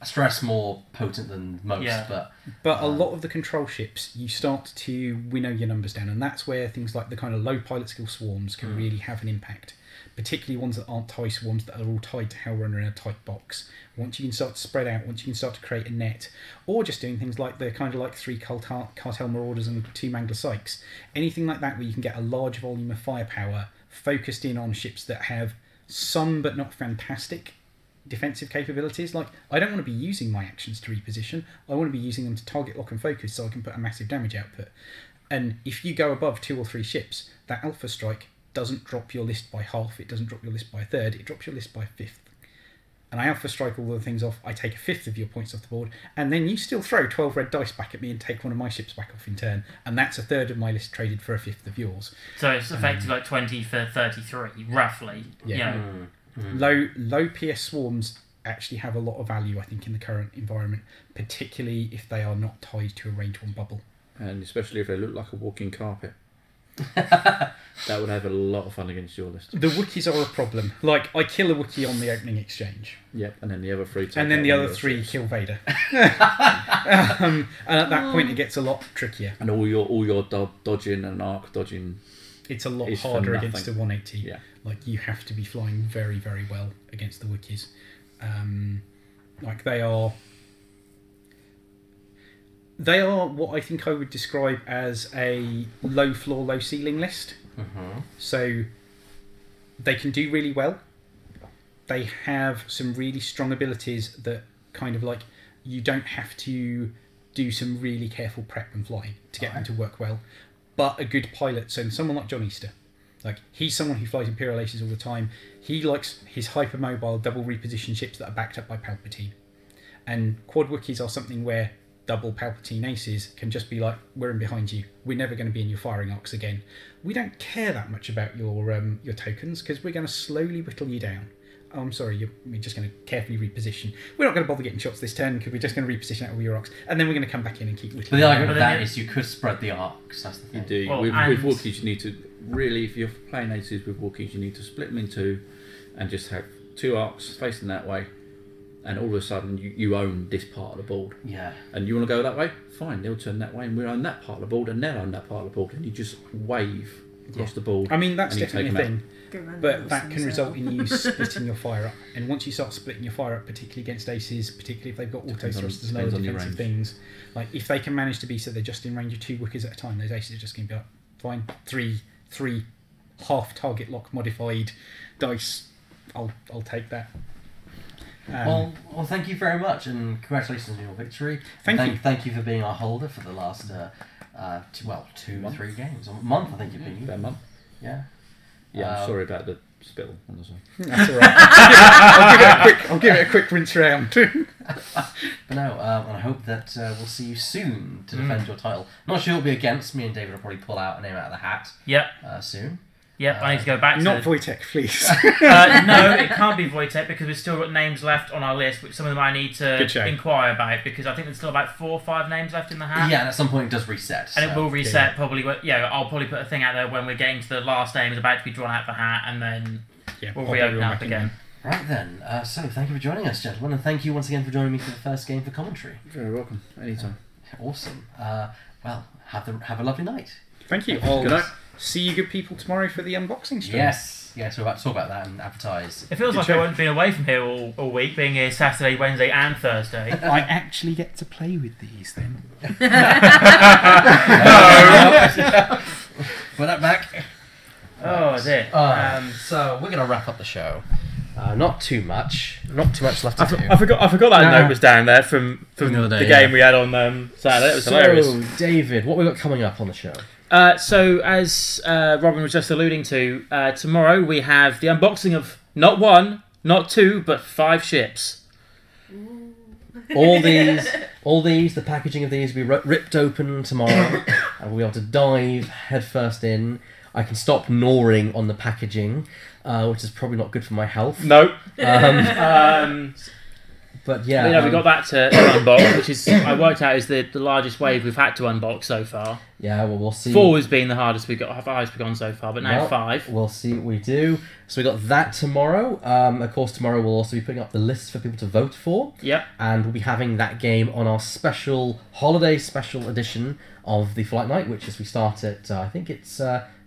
Stress more potent than most, but a lot of the control ships, you start to winnow your numbers down, and that's where things like the kind of low pilot skill swarms can really have an impact. Particularly ones that aren't TIE swarms that are all tied to Hellrunner in a tight box. Once you can start to spread out, once you can start to create a net, or just doing things like the kind of like 3 Cartel Marauders and 2 Mangler Sykes, anything like that where you can get a large volume of firepower focused in on ships that have some but not fantastic defensive capabilities. Like, I don't want to be using my actions to reposition. I want to be using them to target, lock, and focus so I can put a massive damage output. And if you go above 2 or 3 ships, that Alpha Strike doesn't drop your list by half, it doesn't drop your list by a third, it drops your list by a fifth. And I Alpha Strike all the things off, I take a fifth of your points off the board, and then you still throw 12 red dice back at me and take one of my ships back off in turn, and that's a third of my list traded for a fifth of yours. So it's effectively like 20 for 33, roughly. Yeah. Low PS swarms actually have a lot of value, I think, in the current environment, particularly if they are not tied to a range 1 bubble. And especially if they look like a walking carpet. That would have a lot of fun against your list. The Wookiees are a problem. Like, I kill a Wookiee on the opening exchange. Yep, and then the other 3 take And then out the one other of 3 ships. kill Vader. And at that point, it gets a lot trickier. And all your dodging and arc dodging. It's a lot It's for harder nothing. against a 180. Yeah. Like, you have to be flying very, very well against the Wookiees. Like, they are what I think I would describe as a low floor, low ceiling list. So they can do really well. They have some really strong abilities that kind of like, you don't have to do some really careful prep when flying to get them to work well. But a good pilot, so someone like John Easter, like, he's someone who flies Imperial Aces all the time. He likes his hypermobile double reposition ships that are backed up by Palpatine. And Quad Wookiees are something where double Palpatine Aces can just be like, we're in behind you. We're never going to be in your firing arcs again. We don't care that much about your tokens because we're going to slowly whittle you down. Oh, I'm sorry, we're just going to carefully reposition. We're not going to bother getting shots this turn because we're just going to reposition out all your arcs, and then we're going to come back in and keep But whittling. the argument But with then that is you could spread the arcs. That's the thing. You do. Well, with and- Wookiees, you need to really, if you're playing Aces with Wookiees, you need to split them in 2 and just have 2 arcs facing that way, and all of a sudden you own this part of the board. Yeah. And you want to go that way? Fine, they'll turn that way, and we own that part of the board, and they'll own that part of the board, and you just wave across the board. I mean, that's and you definitely a take 'em thing. But that can result in you splitting your fire up. And once you start splitting your fire up, particularly against Aces, particularly if they've got auto Depends on- thrusters and lower depends on your defensive range. things, like if they can manage to be so they're just in range of 2 Wookiees at a time, those Aces are just going to be like, fine, three half target lock modified dice. I'll take that. Well, thank you very much, and congratulations on your victory. Thank you. Thank you for being our holder for the last, 2, Month. 3 games. A month, I think you've been. About a month. Yeah. Yeah, I'm sorry about the spittle on the side. That's all right. I'll give it a quick rinse round. But no, and I hope that we'll see you soon to defend your title. Not sure it'll be against me, and David will probably pull out a name out of the hat Yep. soon. Yep, I need to go back to... Not Wojtek, please. no, it can't be Wojtek because we've still got names left on our list, which some of them I need Good to show. inquire about because I think there's still about 4 or 5 names left in the hat. Yeah, and at some point it does reset. And it so- will reset probably. I'll probably put a thing out there when we're getting to the last names about to be drawn out the hat, and then Yeah, we'll I'll reopen be up back in again. Right then, so thank you for joining us, gentlemen, and thank you once again for joining me for the first game for commentary. You're very welcome. Anytime. Awesome. Well, have a lovely night. Thank you. Good night. See you good people tomorrow for the unboxing stream. Yes, we're about to talk about that and advertise. It feels Good like show. I haven't been away from here all week, being here Saturday, Wednesday, and Thursday. I actually get to play with these then. Put that back. Oh dear. So we're going to wrap up the show. Not too much left to do. I forgot that note was down there from the other day, the game yeah. we had on Saturday. It was So, hilarious. David, what we got coming up on the show? So as Robin was just alluding to, tomorrow we have the unboxing of not 1, not 2, but 5 ships. All these, the packaging of these will be ripped open tomorrow, and we'll be able to dive headfirst in. I can stop gnawing on the packaging, which is probably not good for my health. No. But yeah, We got that to unbox, which is I worked out is the largest wave we've had to unbox so far. yeah. Well, we'll see. 4 has been the highest we've gone so far, but now Well, 5. We'll see what we do. So we got that tomorrow. Of course, tomorrow we'll also be putting up the lists for people to vote for. Yep. And we'll be having that game on our special holiday special edition of the Flight Night, which is we start at I think it's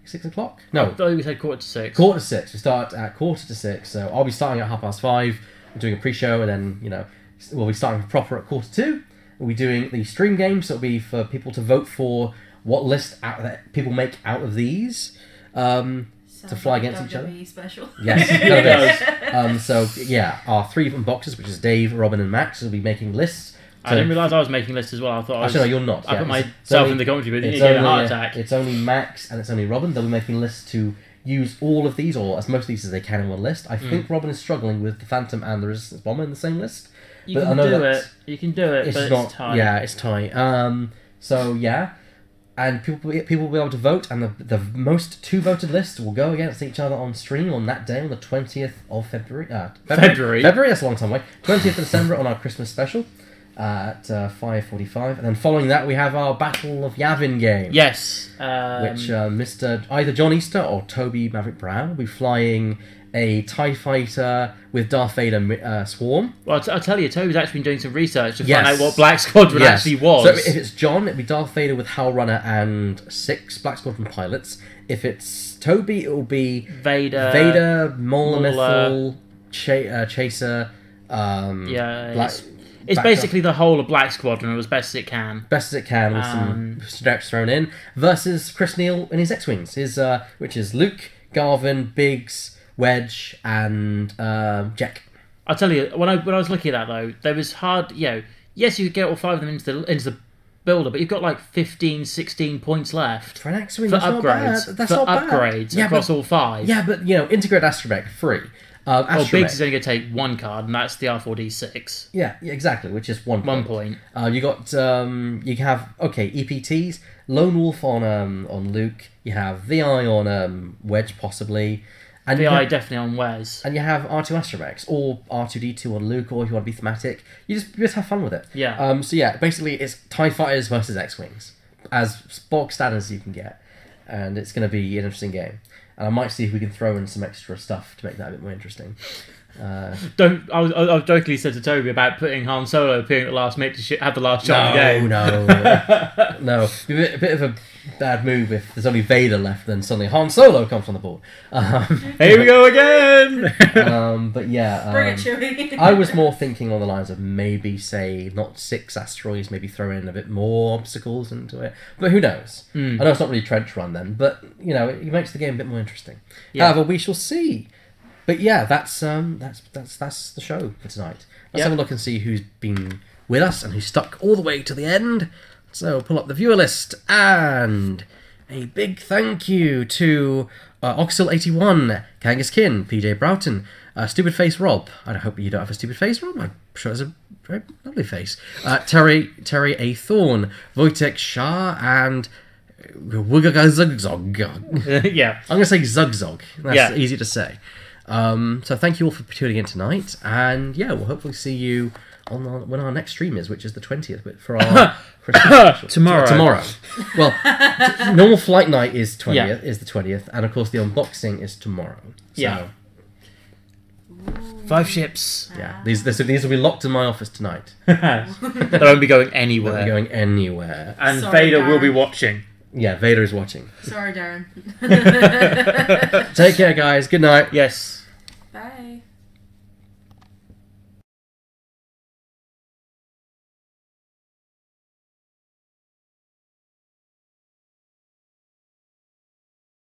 6 o'clock. I No, thought we said 5:45. 6:15. We start at 5:45. So I'll be starting at 5:30. We're doing a pre-show, and then we'll be starting proper at 2:45. We'll be doing the stream game, so it'll be for people to vote for what list that people make out of these. To fly against each other. WWE special. Yes, So yeah, our 3 unboxers, which is Dave, Robin, and Max, will be making lists. I didn't realise I was making lists as well. I thought I was... Actually, no, you're not. I yeah, put it's myself only- in the commentary, but it's you get a only, heart attack. It's only Max and it's only Robin. They'll be making lists to use all of these, or as most of these as they can in one list. I think Robin is struggling with the Phantom and the Resistance Bomber in the same list. You but I can know do that's- it. You can do it, but not, it's tight. Yeah, it's tight. So yeah, and people will be able to vote, and the most 2 voted lists will go against each other on stream on that day, on the 20th of February. February. That's a long time away. 20th of December on our Christmas special at 5:45, and then following that we have our Battle of Yavin game. Yes. Which Mr. either John Easter or Toby Maverick Brown will be flying a TIE fighter with Darth Vader swarm. Well, I'll tell you, Toby's actually been doing some research to Yes. find out what Black Squadron actually was. So if it's John, it'd be Darth Vader with Hal Runner and 6 Black Squadron pilots. If it's Toby, it will be Vader, Mauler, Chaser. It's basically the whole of Black Squadron as best as it can. Best as it can, with some steps thrown in, versus Chris Neal in his X-Wings, which is Luke, Garvin, Biggs, Wedge, and Jack. I'll tell you, when I was looking at that though, there was hard. Yes, you could get all 5 of them into the builder, but you've got like 15, 16 points left For an X-Wing, for that's not upgrades. bad. That's not bad. Upgrades across all 5. Yeah, but integrate Astromech free. Well, Biggs is only going to take 1 card, and that's the R4D6. Yeah, exactly, which is 1 point. 1 point. You got you have EPTs, Lone Wolf on Luke. You have VI on Wedge possibly, and VI definitely on Wes. and you have R2 Astromechs or R2D2 on Luke, or if you want to be thematic, you just have fun with it. Yeah. So yeah, basically it's TIE fighters versus X-wings, as bog standard as you can get, and it's going to be an interesting game. And I might see if we can throw in some extra stuff to make that a bit more interesting. I was jokingly said to Toby about putting Han Solo appearing at the last minute to have the last shot of the game. No. It'd be a bit of a bad move if there's only Vader left, then suddenly Han Solo comes on the board. Here we go again! But yeah, Bring it, Chewie. I was more thinking on the lines of maybe, say, not 6 asteroids, maybe throw in a bit more obstacles into it. But who knows? I know it's not really trench run then, but it makes the game a bit more interesting. Yeah. However, we shall see. But yeah, that's the show for tonight. Let's have a look and see who's been with us and who's stuck all the way to the end. So pull up the viewer list, and a big thank you to Oxel81, Kangas Kin, PJ Broughton, Stupid Face Rob. I hope you don't have a stupid face, Rob. I'm sure it's a very lovely face. Terry A. Thorne, Wojtek Shah, and Zugzog. Yeah. I'm going to say Zugzog. That's easy to say. So thank you all for tuning in tonight, and we'll hopefully see you on when our next stream is, which is the 20th, but for our Christmas special. Tomorrow. Well, normal flight night is 20th, is the 20th, and of course the unboxing is tomorrow. So, 5 ships. Yeah, these will be locked in my office tonight. They won't be going They'll anywhere. be going anywhere. And Sorry, Vader will Darren. be watching. Yeah, Vader is watching. Sorry, Darren. Take care, guys. Good night. Yes.